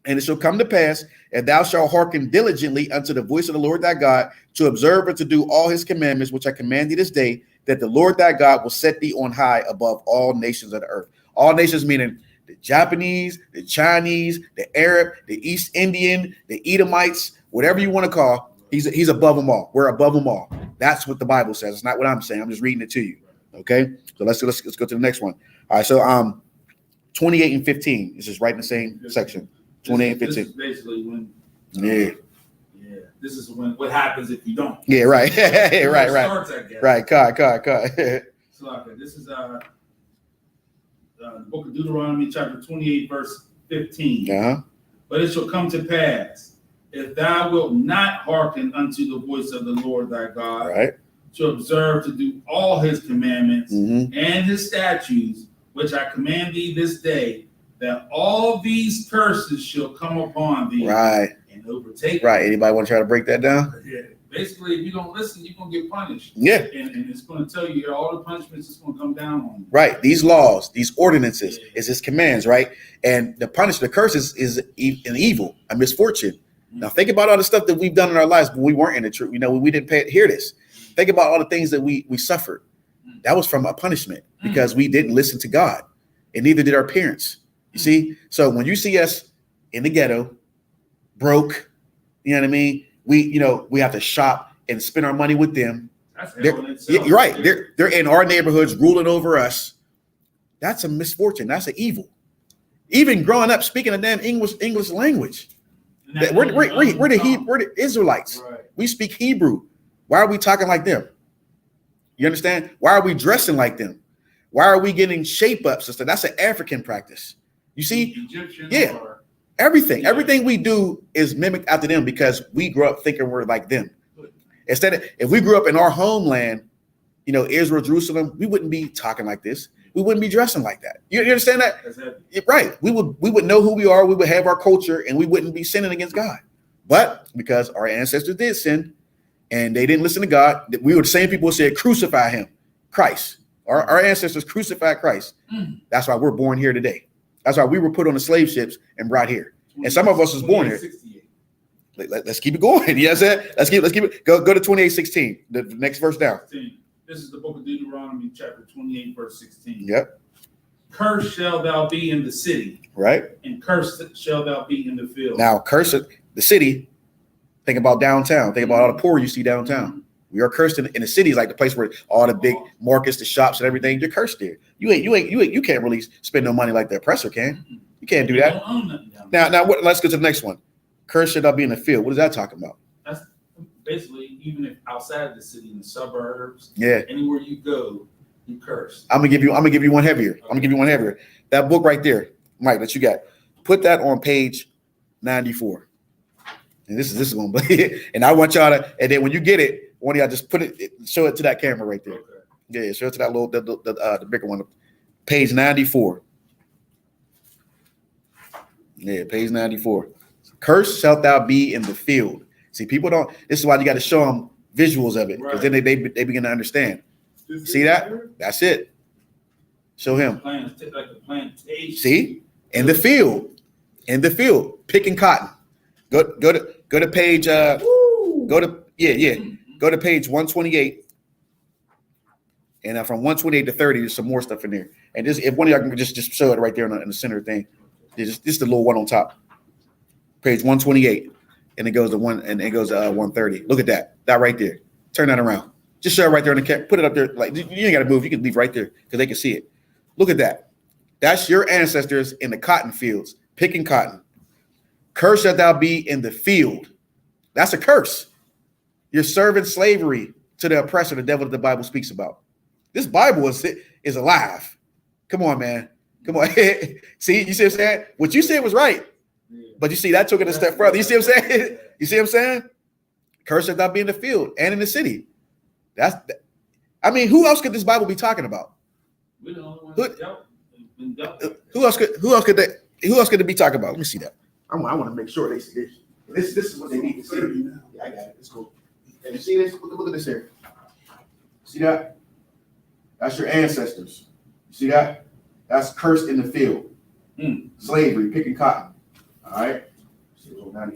And it shall come to pass, and thou shalt hearken diligently unto the voice of the Lord thy God, to observe and to do all his commandments, which I command thee this day, that the Lord thy God will set thee on high above all nations of the earth. All nations meaning the Japanese, the Chinese, the Arab, the East Indian, the Edomites, whatever you want to call. He's above them all. We're above them all. That's what the Bible says. It's not what I'm saying. I'm just reading it to you. Okay. So let's go to the next one. All right. So 28 and 15. This is right in the same section. 28 and 15. This is basically when. Yeah. This is what happens if you don't. Yeah. Right. right. Starts, I guess. Right. Cut. So okay, this is the book of Deuteronomy, chapter 28, verse 15. Uh-huh. But it shall come to pass, if thou wilt not hearken unto the voice of the Lord thy God, right, to observe to do all his commandments and his statutes, which I command thee this day, that all these curses shall come upon thee, right, and overtake right. thee. Anybody want to try to break that down? Yeah. Basically, if you don't listen, you're going to get punished. Yeah. And it's going to tell you all the punishments is going to come down on you. Right. These laws, these ordinances, is his commands, right? And the punishment, the curse is an evil, a misfortune. Now, think about all the stuff that we've done in our lives when we weren't in the truth. We didn't hear this. Think about all the things that we suffered. That was from a punishment because we didn't listen to God, and neither did our parents. You see? So when you see us in the ghetto, broke, you know what I mean? We have to shop and spend our money with them. You're right. They're in our neighborhoods ruling over us. That's a misfortune. That's an evil. Even growing up speaking a damn English language. We're the Israelites. Right. We speak Hebrew. Why are we talking like them? You understand? Why are we dressing like them? Why are we getting shape ups and stuff? That's an African practice. You see? Egyptian. Yeah. Everything we do is mimicked after them because we grew up thinking we're like them. Instead of, if we grew up in our homeland, Israel, Jerusalem, we wouldn't be talking like this. We wouldn't be dressing like that. You understand that? Right. We would know who we are. We would have our culture, and we wouldn't be sinning against God. But because our ancestors did sin, and they didn't listen to God, we were the same people who said, "Crucify him," Christ. Our ancestors crucified Christ. That's why we're born here today. That's why we were put on the slave ships and brought here. And some of us was born here. Let's keep it going. You know what I'm saying? Let's keep it. Go to 28:16. The next verse down. This is the book of Deuteronomy, chapter 28, verse 16. Yep. Cursed shall thou be in the city, Right. and cursed shall thou be in the field. Now, curse the city. Think about downtown. Think about all the poor you see downtown. We are cursed in the cities, like the place where all the big markets, the shops, and everything. You're cursed there. You can't really spend no money like the oppressor can. You can't do You that. don't own nothing down there. Now, let's go to the next one. Cursed shall thou be in the field. What is that talking about? That's basically, even if outside of the city, in the suburbs, Yeah, anywhere you go, you curse. I'm gonna give you one heavier. I'm gonna give you one heavier. That book right there, Mike, that you got. Put that on page 94. And this is gonna be. And I want y'all to. And then when you get it, one of y'all just show it to that camera right there. Okay. Yeah, show it to that little the bigger one. Page 94. Yeah, page 94. Cursed shalt thou be in the field. See, people don't. This is why you got to show them visuals of it, because then they begin to understand. See that? That's it. Show him. Like a plantation. See, in the field, picking cotton. Go to page. Go to page 128. And from 128 to 30, there's some more stuff in there. And this, if one of y'all can just show it right there in the center thing. This is the little one on top. Page 128. And it goes to 130. Look at that. That right there. Turn that around. Just show it right there in the camera. Put it up there. Like, you ain't got to move. You can leave right there because they can see it. Look at that. That's your ancestors in the cotton fields, picking cotton. Cursed shalt thou be in the field. That's a curse. You're serving slavery to the oppressor, the devil that the Bible speaks about. This Bible is alive. Come on, man. Come on. See, you see what I'm saying? What you said was right. But you see, that took it a step further. You see what I'm saying? You see what I'm saying? Cursed shalt thou be in the field and in the city. Who else could this Bible be talking about? We're the only ones that dealt with. Who else could it be talking about? Let me see that. I want to make sure they see this. This is what they need to see. Yeah, I got it. It's cool. And you see this? Look at this here. See that? That's your ancestors. You see that? That's cursed in the field. Slavery, picking cotton. All right.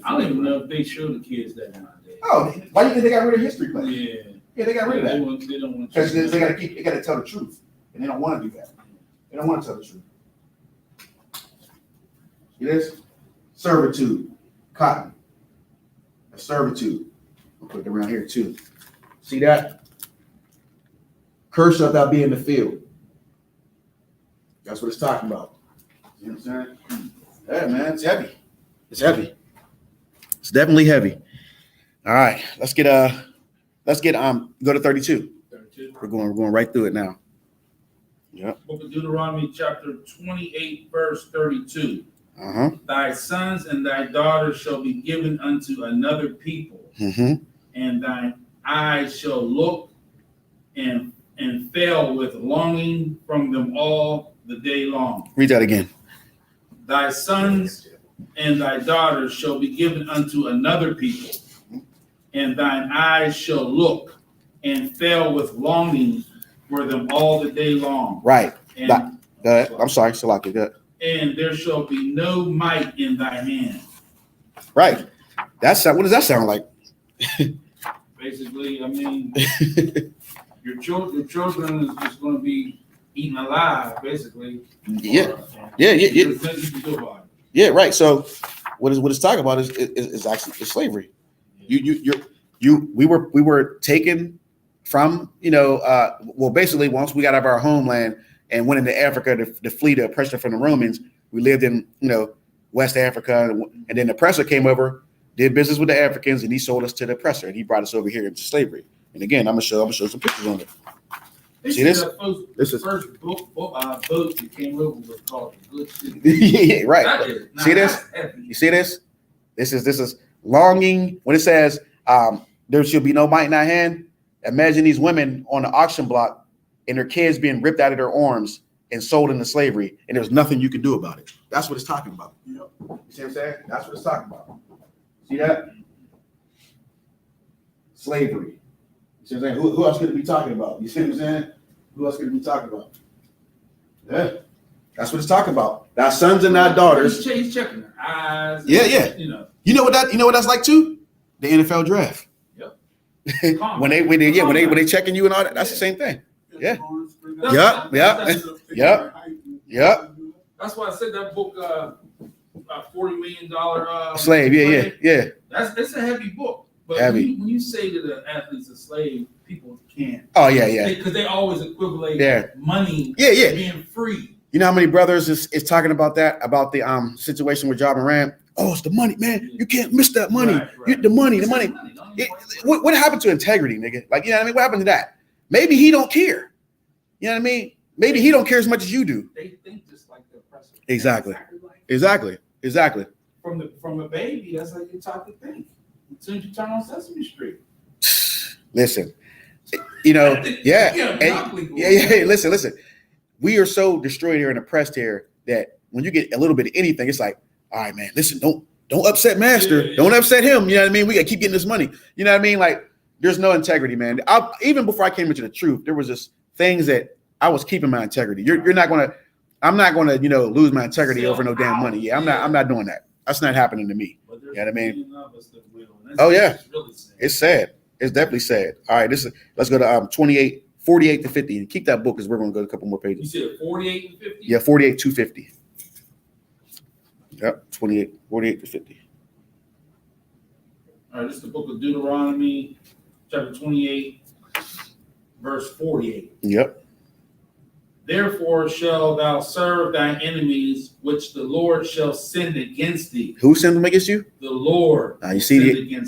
I don't even know if they show the kids that nowadays. Oh, why do you think they got rid of history class? Yeah, they got rid of that. They don't want Because to. they got to tell the truth, and they don't want to do that. They don't want to tell the truth. See this? Servitude, cotton. That's servitude. I'll put it around here too. See that? Cursed shalt thou be in the field. That's what it's talking about. See what I'm saying? Yeah, man, it's heavy. It's heavy. It's definitely heavy. All right, let's get go to 32. 32. We're going right through it now. Yeah. Book of Deuteronomy, chapter 28, verse 32. Uh-huh. Thy sons and thy daughters shall be given unto another people, and thine eyes shall look and fail with longing from them all the day long. Read that again. Thy sons and thy daughters shall be given unto another people, and thine eyes shall look and fail with longing for them all the day long. Right. And, go ahead. I'm sorry, Salaki. Go ahead. And there shall be no might in thy hand. Right. What does that sound like? Basically, your children is just going to be eaten alive, basically. Yeah. Yeah. Right. So what it's talking about is actually slavery. We were taken from, basically once we got out of our homeland and went into Africa to flee the oppression from the Romans, we lived in, West Africa, and then the oppressor came over, did business with the Africans, and he sold us to the oppressor, and he brought us over here into slavery. And again, I'm gonna show some pictures on it. See this? This is first boat that came over was called the Good City. Yeah, right. See this? You see this? This is longing. When it says there should be no might in our hand, imagine these women on the auction block and their kids being ripped out of their arms and sold into slavery, and there's nothing you can do about it. That's what it's talking about. You see what I'm saying? That's what it's talking about. See that? Slavery. You see what I'm saying? Who else could it be talking about? You see what I'm saying? Who else could it be talking about? Yeah. That's what it's talking about. Thy sons and thy daughters. He's checking their eyes. Yeah. You know what that's like too? The NFL draft. Yep. when they checking you and all that, that's the same thing. Yeah. Yep. That's why I said that book, $40 million Slave. Yeah. It's a heavy book. But Heavy. when you say to the athlete's a slave, people can't. Oh yeah. Because they always equivalent money Yeah. being free. You know how many brothers is talking about that, about the situation with Ja Morant? Oh, it's the money, man. You can't miss that money. Right. The money. What happened to integrity, nigga? Like, you know what I mean? What happened to that? Maybe he don't care. You know what I mean? Maybe he don't care as much as you do. They think just like the oppressor. Exactly. From a baby, that's how you taught to think. As soon as you turn on Sesame Street. Listen, listen. We are so destroyed here and oppressed here that when you get a little bit of anything, it's like, all right, man, listen, don't upset master. Yeah. Don't upset him. You know what I mean? We got to keep getting this money. You know what I mean? Like, there's no integrity, man. Even before I came into the truth, there was just things that I was keeping my integrity. I'm not gonna, lose my integrity over no damn money. Yeah, I'm not doing that. That's not happening to me. You know what I mean? Oh yeah. It's sad. It's definitely sad. All right, let's go to 48 to 50. And keep that book because we're going to go to a couple more pages. You said 48 to 50? Yeah, 48 to 50. Yep, 48 to 50. All right, this is the book of Deuteronomy, chapter 28, verse 48. Yep. Therefore shall thou serve thy enemies, which the Lord shall send against thee. Who sent them against you? The Lord. You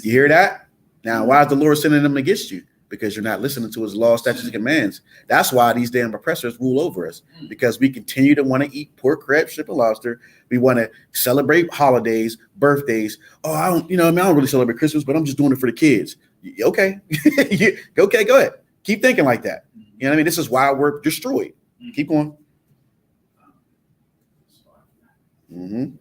hear that? Now, why is the Lord sending them against you? Because you're not listening to his law, statutes, and commands. That's why these damn oppressors rule over us, because we continue to want to eat pork, crab, shrimp, and lobster. We want to celebrate holidays, birthdays. Oh, I don't really celebrate Christmas, but I'm just doing it for the kids. Okay. Okay, go ahead. Keep thinking like that. You know what I mean? This is why we're destroyed. Keep going. In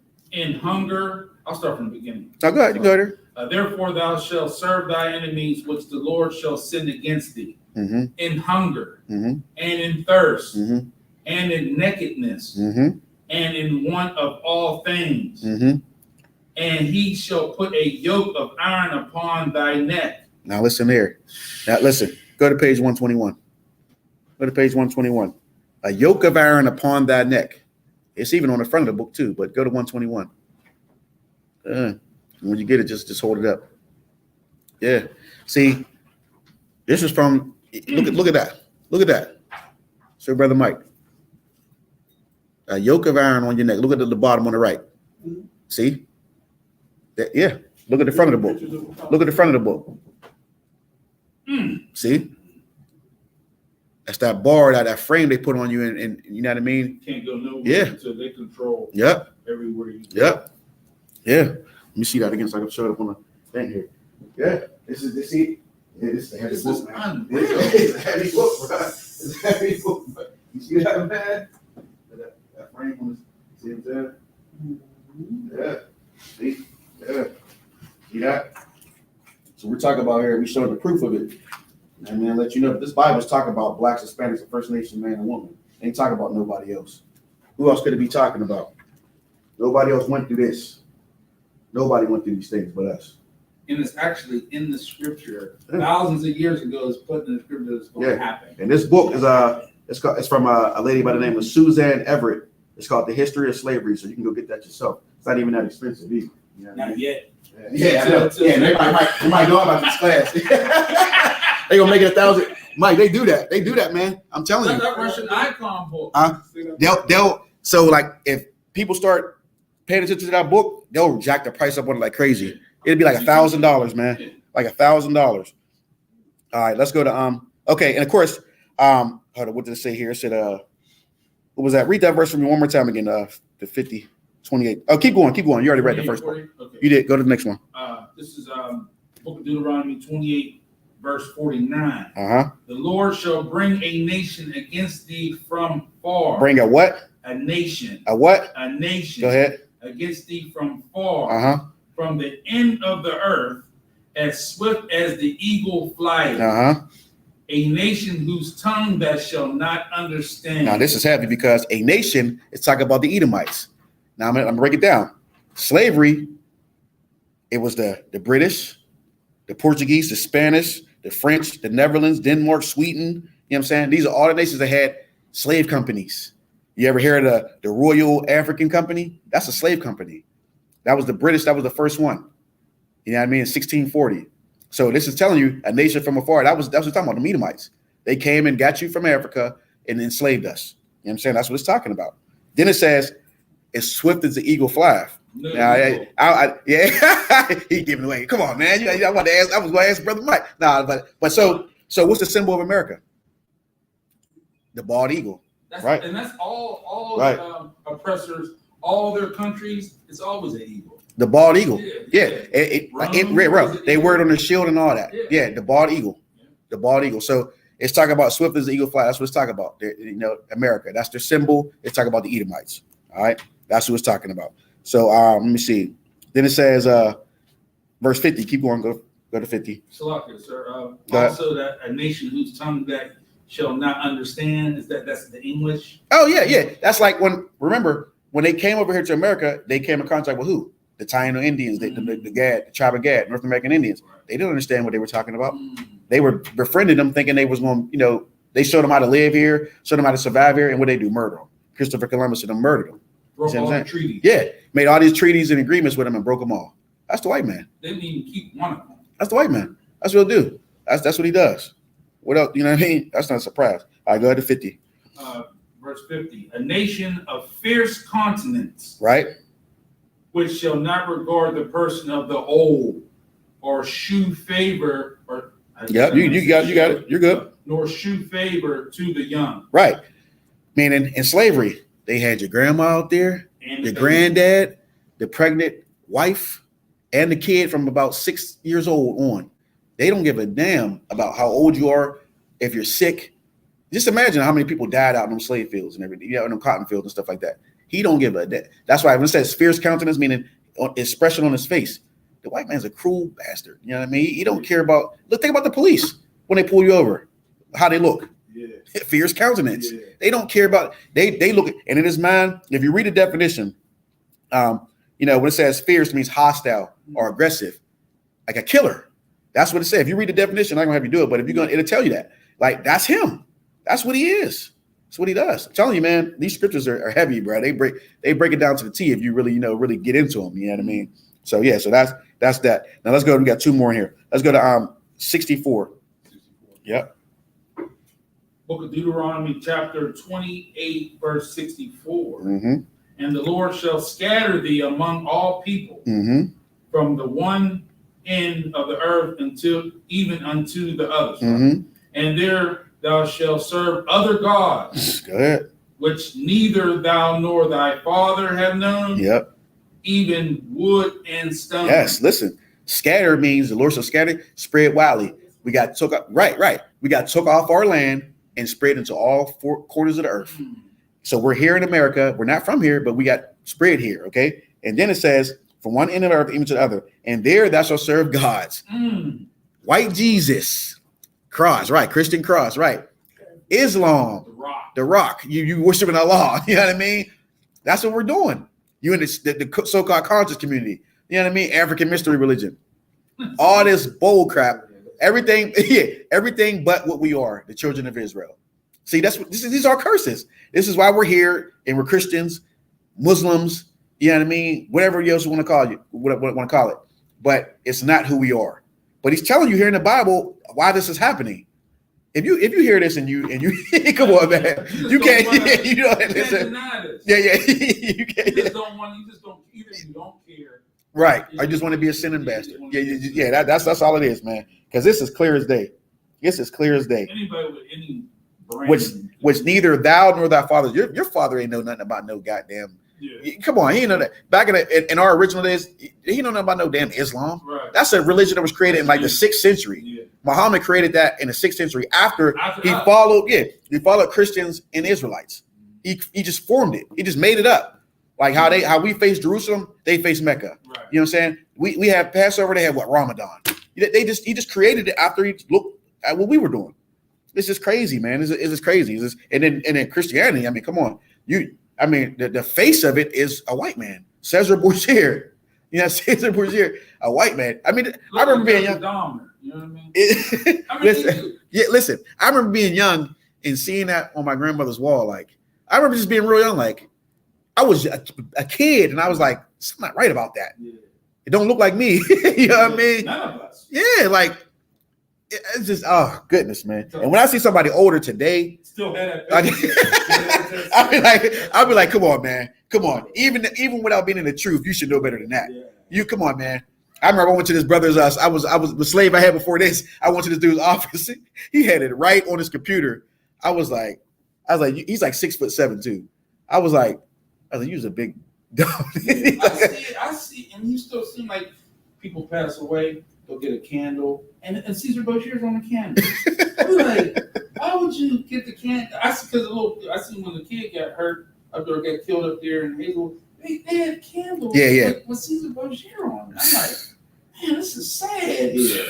hunger, I'll start from the beginning. Oh, go ahead. You go ahead. Therefore thou shalt serve thy enemies, which the Lord shall send against thee, in hunger, and in thirst, and in nakedness, and in want of all things. And he shall put a yoke of iron upon thy neck. Now listen here. Go to page 121. Go to page 121. A yoke of iron upon thy neck. It's even on the front of the book too, but go to 121. When you get it, just hold it up. Yeah. See, this is from, look at that. Look at that. So, Brother Mike. A yoke of iron on your neck. Look at the bottom on the right. See? Yeah. Look at the front of the book. Look at the front of the book. See? That's that bar, that frame they put on you, and you know what I mean? Can't go nowhere until they control everywhere you go. Yeah. Let me see that again so I can show it up on the thing here. Yeah. This is the heavy book, man. It's a heavy book, bro. It's a heavy book. You see that, man? That frame on this. See what I'm saying? Yeah. See? Yeah. See that? So we're talking about here, we showed the proof of it. And man, let you know, this Bible's talking about blacks, Hispanics, and First Nation man and woman. It ain't talking about nobody else. Who else could it be talking about? Nobody else went through this. Nobody went through these things but us. And it's actually in the scripture. Thousands of years ago, it's put in the scripture that's going to happen. And this book is it's from a lady by the name of Suzanne Everett. It's called The History of Slavery, so you can go get that yourself. It's not even that expensive either. You know Not yet. Yeah, I know. Yeah, they might know about this class. They gonna make it 1,000. Mike, they do that. They do that, man. I'm telling you. That Russian icon book. They'll so like if people start paying attention to that book, they'll jack the price up on it like crazy. It'd be like $1,000, man. Like $1,000. All right, let's go to okay, and of course, hold on, what did it say here? It said what was that? Read that verse for me one more time again. The 50, 28. Oh, keep going. You already read the first one. Okay. You did. Go to the next one. This is book of Deuteronomy 28, verse 49. The Lord shall bring a nation against thee from far. Bring a what? A nation. A what? A nation. Go ahead. Against thee from far. From the end of the earth, as swift as the eagle flieth. A nation whose tongue thou shalt not understand. Now this is heavy because a nation is talking about the Edomites. Now I'm gonna break it down. Slavery, it was the British, the Portuguese, the Spanish, the French, the Netherlands, Denmark, Sweden. You know what I'm saying? These are all the nations that had slave companies. You ever hear of the Royal African Company? That's a slave company. That was the British. That was the first one. You know what I mean? In 1640. So this is telling you a nation from afar. That's what it's talking about, the Edomites. They came and got you from Africa and enslaved us. You know what I'm saying? That's what it's talking about. Then it says, as swift as the eagle flieth. No, Now, yeah, he giving away. Come on, man. I was going to ask Brother Mike. Nah, but so what's the symbol of America? The bald eagle. Right. And that's all right. Oppressors, all their countries, it's always an eagle. The bald eagle. Yeah. They wear it on the shield and all that. Yeah, the bald eagle. Yeah. The bald eagle. So it's talking about swift as the eagle fly. That's what it's talking about. America. That's their symbol. It's talking about the Edomites. All right. That's what it's talking about. So let me see. Then it says, verse 50. Keep going. Go to 50. Salaka, sir. Also, that a nation whose tongue that shall not understand, that's the English? Oh, yeah. That's like remember, when they came over here to America, they came in contact with who? The Taino Indians, the tribe of Gad, North American Indians. Right. They didn't understand what they were talking about. They were befriending them, thinking they was going, they showed them how to live here, showed them how to survive here, and what they do, murder them. Christopher Columbus and them murdered them. Broke all the treaties. Yeah, made all these treaties and agreements with them and broke them all. That's the white man. They didn't even keep one of them. That's the white man. That's what he'll do. That's what he does. What else? You know what I mean? That's not a surprise. All right, go ahead to 50. Verse 50. A nation of fierce continents. Right. Which shall not regard the person of the old, or shew favor, or yeah, you got it. You're good. Nor shew favor to the young. Right. Meaning in slavery, they had your grandma out there, and your granddad, the pregnant wife, and the kid from about 6 years old on. They don't give a damn about how old you are, if you're sick. Just imagine how many people died out in them slave fields and everything, in them cotton fields and stuff like that. He don't give a damn. That's why when it says fierce countenance, meaning expression on his face, the white man's a cruel bastard. You know what I mean? He don't care about. Look, think about the police when they pull you over, how they look. Yeah. Fierce countenance. Yeah. They don't care about. They look, and in his mind, if you read the definition, when it says fierce, it means hostile or aggressive, like a killer. That's what it says. If you read the definition, I'm gonna have you do it, but if it'll tell you that. Like, that's him. That's what he is. That's what he does. I'm telling you, man, these scriptures are heavy, bro. They break it down to the T if you really, really get into them. You know what I mean? So yeah, so that's that. Now let's go. We got two more in here. Let's go to 64. Yep. Book of Deuteronomy, chapter 28, verse 64. Mm-hmm. And the Lord shall scatter thee among all people, from the one end of the earth even unto the other. Mm-hmm. And there thou shalt serve other gods, go ahead, which neither thou nor thy father have known. Yep. Even wood and stone. Yes, listen. Scatter means the Lord shall scatter, spread widely. We got took up, right. We got took off our land and spread into all four corners of the earth. So we're here in America. We're not from here, but we got spread here. Okay. And then it says, from one end of the earth even to the other, and there thou shalt serve gods. White Jesus, cross, right? Christian cross, right? Islam, the rock. You worshiping Allah. You know what I mean? That's what we're doing. You in the so-called conscious community. You know what I mean? African mystery religion. All this bull crap. Everything, everything but what we are, the children of Israel. See, these are curses. This is why we're here, and we're Christians, Muslims. You know what I mean? Whatever else you want to call you, want to call it, but it's not who we are. But he's telling you here in the Bible why this is happening. If you hear this and you come on, man, you can't deny this. Yeah, you can't. You just don't care. Right. I just want to be a sinning bastard. Yeah. That's all it is, man. Because this is clear as day. This is clear as day. Anybody with any brain, which neither thou nor thy father, your father ain't know nothing about no goddamn. Yeah. Come on, he didn't know that. Back in our original days, he don't know about no damn Islam. Right. That's a religion that was created in like the 6th century. Yeah. Muhammad created that in the 6th century after he followed Christians and Israelites. He just formed it. He just made it up. Like how we face Jerusalem, they face Mecca. Right. You know what I'm saying? We have Passover, they have Ramadan. He just created it after he looked at what we were doing. This is crazy, man. This is crazy. And then Christianity, I mean, come on. The face of it is a white man, Cesar Borgia. Cesar Borgia, a white man. I mean, I remember being young. You know what I mean? Listen, yeah, listen. I remember being young and seeing that on my grandmother's wall. Like, I remember just being real young. Like, I was a kid, and I was like, something not right about that. Yeah. It don't look like me. You know what I mean? None of us. Yeah, like it's just goodness, man. And when I see somebody older today, Still had I, that. I'll be like, come on, man, come on. Even without being in the truth, you should know better than that. Yeah. You come on, man. I remember I went to this brother's house. I was the slave I had before this. I went to this dude's office. He had it right on his computer. I was like, he's like 6'7" too. I was like, you was a big dog. I see, and you still seem like people pass away, they'll get a candle, and Caesar Borgia's on the candle. I'm like, why would you get the candle? I see when the kid got hurt up there, got killed up there in Hazel, they had candles. Yeah. With Caesar Borgia on. I'm like, man, this is sad here.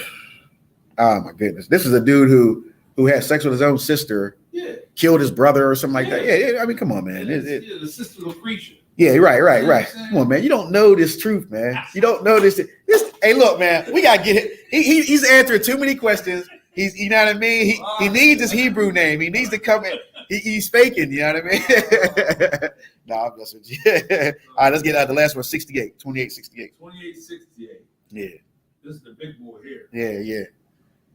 Oh my goodness, this is a dude who had sex with his own sister. Yeah. Killed his brother or something like that. Yeah. I mean, come on, man. The sister Lucretia. Yeah, right. You know what I'm saying? Come on, man. You don't know this truth, man. You don't know this. Hey, look, man. We gotta get it. He's answering too many questions. You know what I mean. He needs his Hebrew name. He needs to come in. He's faking. You know what I mean. No, I'm just with you. All right, let's get out the last one. 68, 28:68. 28:68. Yeah. This is the big boy here. Yeah.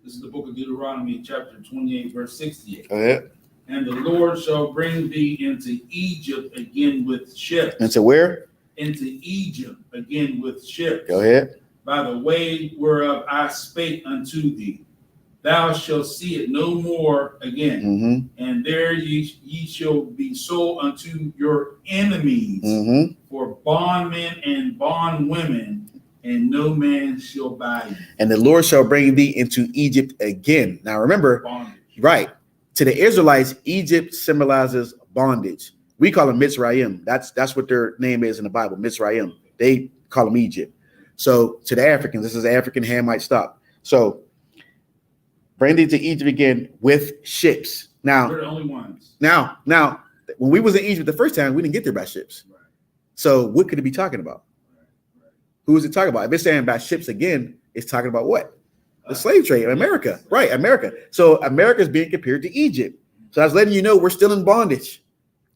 This is the book of Deuteronomy, chapter 28, verse 68. Go ahead. And the Lord shall bring thee into Egypt again with ships. Into where? Into Egypt again with ships. Go ahead. By the way whereof I spake unto thee. Thou shalt see it no more again. Mm-hmm. And there ye shall be sold unto your enemies for bondmen and bondwomen, and no man shall buy you. And the Lord shall bring thee into Egypt again. Now remember, Bondage. right? To the Israelites, Egypt symbolizes bondage. We call them Mitzrayim. That's what their name is in the Bible, Mitzrayim. They call them Egypt. So to the Africans, this is African Hamite stock. So bring thee to Egypt again with ships. Now, we're the only ones. Now, when we was in Egypt the first time, we didn't get there by ships. Right. So what could it be talking about? Right. Who is it talking about? If it's saying by ships again, it's talking about what? The slave trade, America, right? America. So America is being compared to Egypt. So I was letting you know we're still in bondage.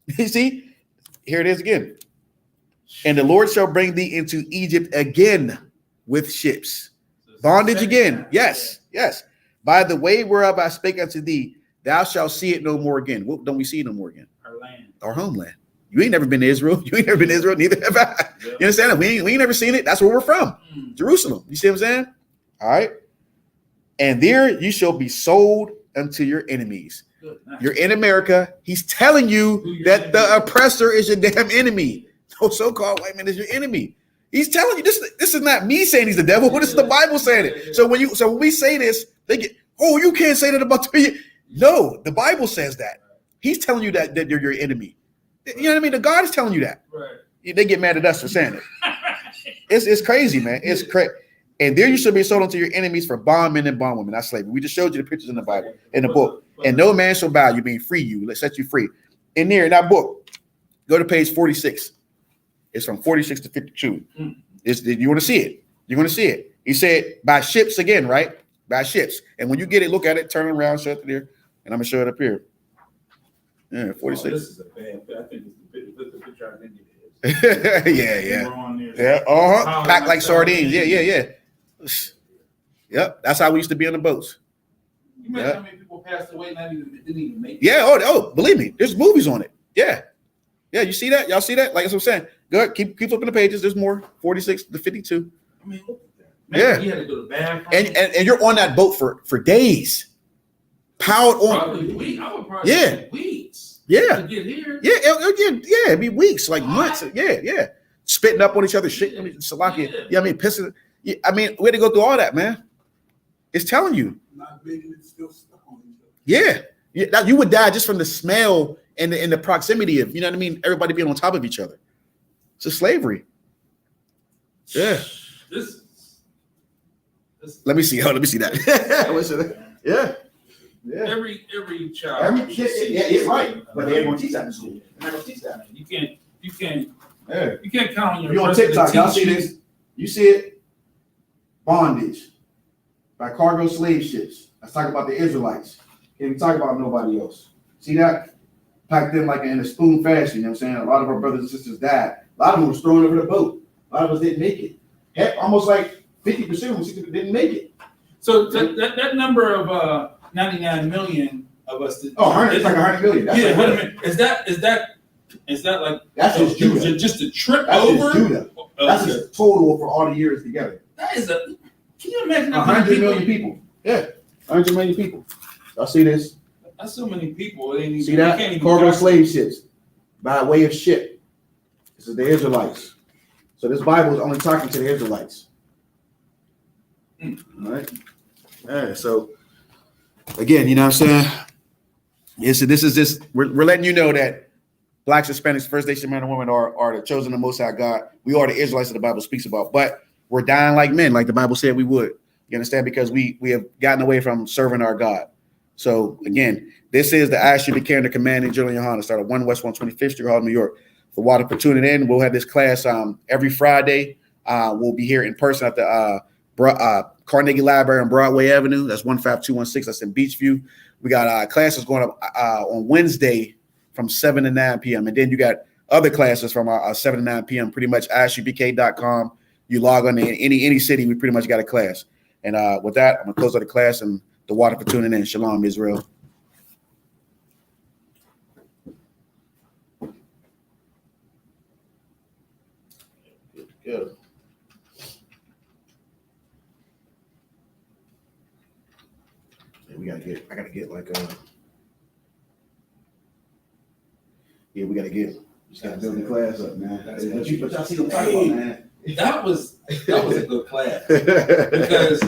You see, here it is again. And the Lord shall bring thee into Egypt again with ships. Bondage again. Yes. By the way whereof I spake unto thee, thou shalt see it no more again. What don't we see it no more again? Our land. Our homeland. You ain't never been to Israel. You ain't never been to Israel, neither have I. Yeah. You understand? We ain't never seen it. That's where we're from. Jerusalem. You see what I'm saying? All right. And there you shall be sold unto your enemies. Good. Nice. You're in America. He's telling you that the oppressor is your damn enemy. No so-called white man is your enemy. He's telling you this is not me saying he's the devil, but it's the Bible saying it. So when we say this, they get, oh, you can't say that about me. No, the Bible says that. He's telling you that you're your enemy. You know what I mean? The God is telling you that. Right. They get mad at us for saying it. It's crazy, man. It's crazy. And there you shall be sold unto your enemies for bondmen and bondwomen. That's slavery. We just showed you the pictures in the Bible, in the book. And no man shall buy you, being free you. Let's set you free. In there, in that book, go to page 46. It's from 46 to 52. You want to see it. You're going to see it. He said, by ships again, right? By ships. And when you get it, look at it, turn around, show it there. And I'm going to show it up here. Yeah, 46. Oh, this is a bad. I think it's the picture I think it is. Yeah. Packed like sardines. Yeah. Yep. That's how we used to be on the boats. You remember how many people passed away and didn't even make it? Yeah. Oh, believe me. There's movies on it. Yeah. You see that? Y'all see that? Like that's what I'm saying. Go ahead, keep flipping the pages. There's more. 46 to 52. I mean, look at that. Man, you had to go to the bathroom. And you're on that boat for days. Piled on. Probably weeks. I would probably say weeks. Yeah. To get here. Yeah. It'd be weeks, like months. Yeah. Spitting up on each other, shit. Salakia. Yeah. I mean, pissing. Yeah, I mean, we had to go through all that, man. It's telling you. Not making it still stuck on each other. Yeah. You would die just from the smell and the proximity of, you know what I mean? Everybody being on top of each other. It's a slavery. Yeah. Let me see. Let me see that. Yeah. Every child. It's right. But they ain't gonna teach that in school. They're not gonna teach that. You can't count on your. You on TikTok? Y'all see this? You see it? Bondage. by cargo slave ships. Let's talk about the Israelites. Can't even talk about nobody else. See that? Packed in like in a spoon fashion, you know what I'm saying? A lot of our brothers and sisters died. A lot of them was thrown over the boat. A lot of us didn't make it. Heck, almost like 50% of us didn't make it. So that number of 99 million of us. It's like 100 million. That's yeah, like 100 million. Is that like that's just Judah? Just a trip That's over? just Judah. That's just total for all the years together. That is a. Can you imagine 100 million people? Yeah, 100 million people. Y'all see this? That's so many people. They need, See that? Cargo slave ships by way of ship. This is the Israelites. So this Bible is only talking to the Israelites. All right. Yeah. So again, you know what I'm saying? Yeah, so this is just we're letting you know that Blacks, Hispanics, First Nation men and women are the chosen of the Most High God. We are the Israelites that the Bible speaks about, but we're dying like men, like the Bible said we would. You understand? Because we have gotten away from serving our God. So again, this is the ISUBK under command General Yohana, started 1 West 125th Street, Hall, New York. For water for tuning in, we'll have this class every Friday. We'll be here in person at the Carnegie Library on Broadway Avenue. That's 15216. That's in Beachview. We got classes going up on Wednesday from 7 to 9 p.m. And then you got other classes from 7 to 9 p.m. Pretty much ISUBK.com. You log on to any city, we pretty much got a class. And with that, I'm going to close out the class and the water for tuning in. Shalom, Israel. Good. Yeah, I gotta get like we just gotta build the class up, man. But y'all see the problem, man. That was a good class because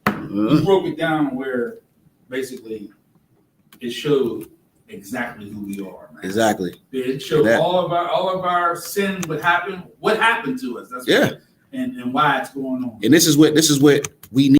you broke it down where basically it showed exactly who we are, man. Exactly. It showed all of our sin, what happened to us. That's and why it's going on. And this is what we need.